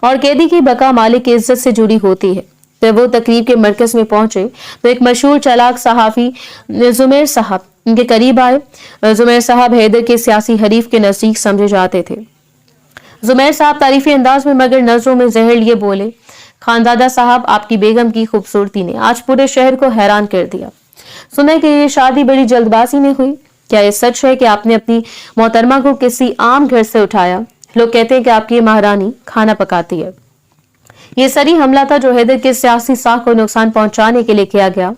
और कैदी की बका मालिक की इज्जत से जुड़ी होती है। जब वो तकरीब के मरकज में पहुंचे तो एक मशहूर चालाक सहाफी जुमेर साहब उनके करीब आए। जुमेर साहब हैदर के सियासी हरीफ के नजदीक समझे जाते थे। जुमेर साहब तारीफी अंदाज में मगर नजरों में जहर लिए बोले, खानजादा साहब, आपकी बेगम की खूबसूरती ने आज पूरे शहर को हैरान कर दिया। सुना कि ये शादी बड़ी जल्दबाजी में हुई। क्या ये सच है कि आपने अपनी मोहतरमा को किसी आम घर से उठाया? लोग कहते हैं कि आपकी ये महारानी खाना पकाती है। ये सरी हमला था जो हैदर के सियासी साख को नुकसान पहुंचाने के लिए किया गया।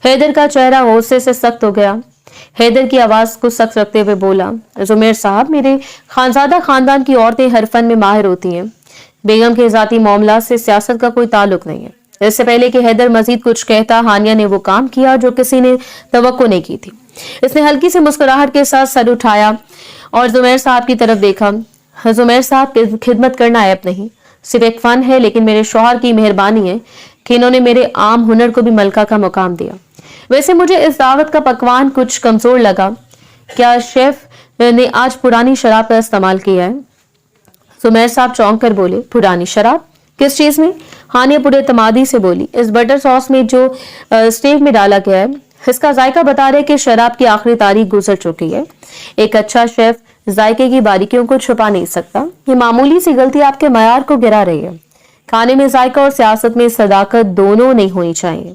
हैदर का चेहरा गुस्से से सख्त हो गया। हैदर की आवाज को सख्त रखते हुए बोला, जुमेर साहब, मेरे खानजादा खानदान की औरतें हर फन में माहिर होती हैं। बेगम के जाती मामला से सियासत का कोई ताल्लुक नहीं है। इससे पहले कि हैदर मजीद कुछ कहता, हानिया ने वो काम किया जो किसी ने तवक्को नहीं की थी। इसने हल्की सी मुस्कुराहट के साथ सर उठाया और जुमेर साहब की तरफ देखा। जुमेर साहब, खिदमत करना ऐप नहीं, सिर्फ एक फन है, लेकिन मेरे शौहर की मेहरबानी है कि इन्होंने मेरे आम हुनर को भी मलका का मुकाम दिया। वैसे मुझे इस दावत का पकवान कुछ कमजोर लगा। क्या शेफ ने आज पुरानी शराब का इस्तेमाल किया है? सुमेर साहब चौंक कर बोले, पुरानी शराब? किस चीज में? हानिया पूरे तमादी से बोली, इस बटर सॉस में जो स्टेव में डाला गया है। इसका जायका बता रहे कि शराब की आखिरी तारीख गुजर चुकी है। एक अच्छा शेफ जायके की बारीकियों को छुपा नहीं सकता। ये मामूली सी गलती आपके मयार को गिरा रही है। खाने में जायका और सियासत में सदाकत दोनों नहीं होनी चाहिए।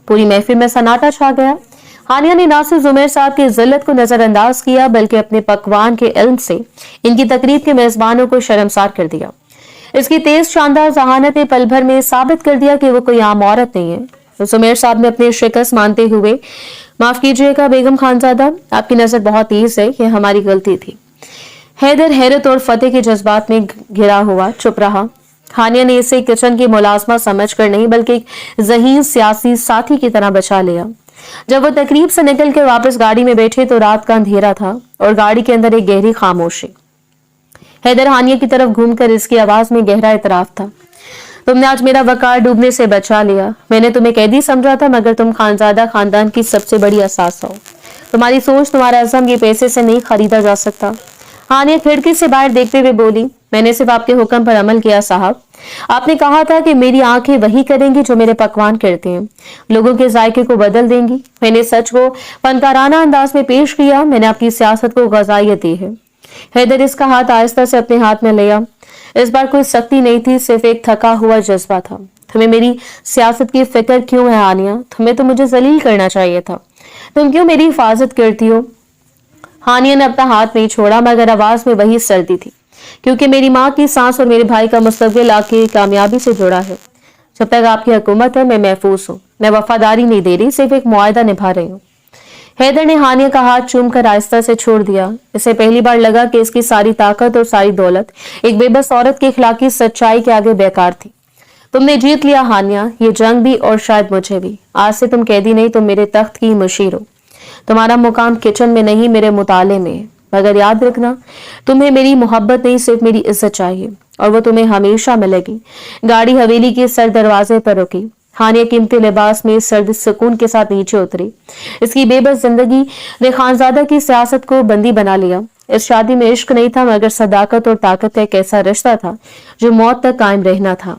पूरी महफिल में सन्नाटा छा गया। हानिया ने ना सिर्फ जुमेर साहब की जिल्लत को नजरअंदाज किया, बल्कि अपने पकवान के इल्म से इनकी तकरीब के मेजबानों को शर्मसार कर दिया। इसकी तेज शानदार जहानत ने पल भर में साबित कर दिया कि वो कोई आम औरत नहीं है। तो जुमेर साहब ने अपनी शिकस्त मानते हुए, माफ कीजिएगा बेगम खानजादा, आपकी नजर बहुत तेज है, ये हमारी गलती थी। हैदर हैरत और फतेह के जज्बात में घिरा हुआ चुप रहा। हानिया ने इसे किचन की मुलाजमा समझकर नहीं, बल्कि एक ज़हीन सियासी साथी की तरह बचा लिया। जब वो तकरीब से निकलकर वापस गाड़ी में बैठे तो रात का अंधेरा था और गाड़ी के अंदर एक गहरी खामोशी। हैदर हानिया की तरफ घूमकर इसकी आवाज में गहरा इतराफ था, तुमने आज मेरा वकार डूबने से बचा लिया। मैंने तुम्हें कैदी समझा था, मगर तुम खानजादा खानदान की सबसे बड़ी असास हो। तुम्हारी सोच, तुम्हारा अज़म ये पैसे से नहीं खरीदा जा सकता। हानिया खिड़की से बाहर देखते हुए बोली, मैंने सिर्फ आपके हुक्म पर अमल किया साहब। आपने कहा था कि मेरी आंखें वही करेंगी जो मेरे पकवान करते हैं, लोगों के जायके को बदल देंगी। मैंने सच को फनकाराना अंदाज में पेश किया। मैंने आपकी सियासत को गजाइयत दी है। हैदर इसका हाथ आहिस्ता से अपने हाथ में लिया। इस बार कोई सख्ती नहीं थी, सिर्फ एक थका हुआ जज्बा था। तुम्हें मेरी सियासत की फिक्र क्यों है हानिया? तुम्हें तो मुझे जलील करना चाहिए था। तुम क्यों मेरी हिफाजत करती हो? हानिया ने अपना हाथ नहीं छोड़ा, मगर आवाज में वही सर्दी थी, क्योंकि मेरी माँ की सांस और मेरे भाई का मुस्तकबिल आपकी कामयाबी से जुड़ा है। जब तक आपकी हुकूमत है मैं महफूज हूँ। मैं वफादारी नहीं दे रही, सिर्फ एक मुआहदा निभा रही हूँ। हैदर ने हानिया का हाथ चूमकर आहिस्ता से छोड़ दिया। इसे पहली बार लगा कि इसकी सारी ताकत और सारी दौलत एक बेबस औरत की इखलाकी सच्चाई के आगे बेकार थी। तुमने जीत लिया हानिया, ये जंग भी और शायद मुझे भी। आज से तुम कैदी नहीं, तुम मेरे तख्त की मुशीर हो। तुम्हारा मुकाम किचन में नहीं, मेरे मुताले में है। मगर याद रखना, तुम्हें मेरी मोहब्बत नहीं, सिर्फ मेरी इज्जत चाहिए और वो तुम्हें हमेशा मिलेगी। गाड़ी हवेली के सर दरवाजे पर रुकी। हानिया कीमती लिबास में सर्द सुकून के साथ नीचे उतरी। इसकी बेबस जिंदगी ने खानजादा की सियासत को बंदी बना लिया। इस शादी में इश्क नहीं था, मगर सदाकत और ताकत का एक ऐसा रिश्ता था जो मौत तक कायम रहना था।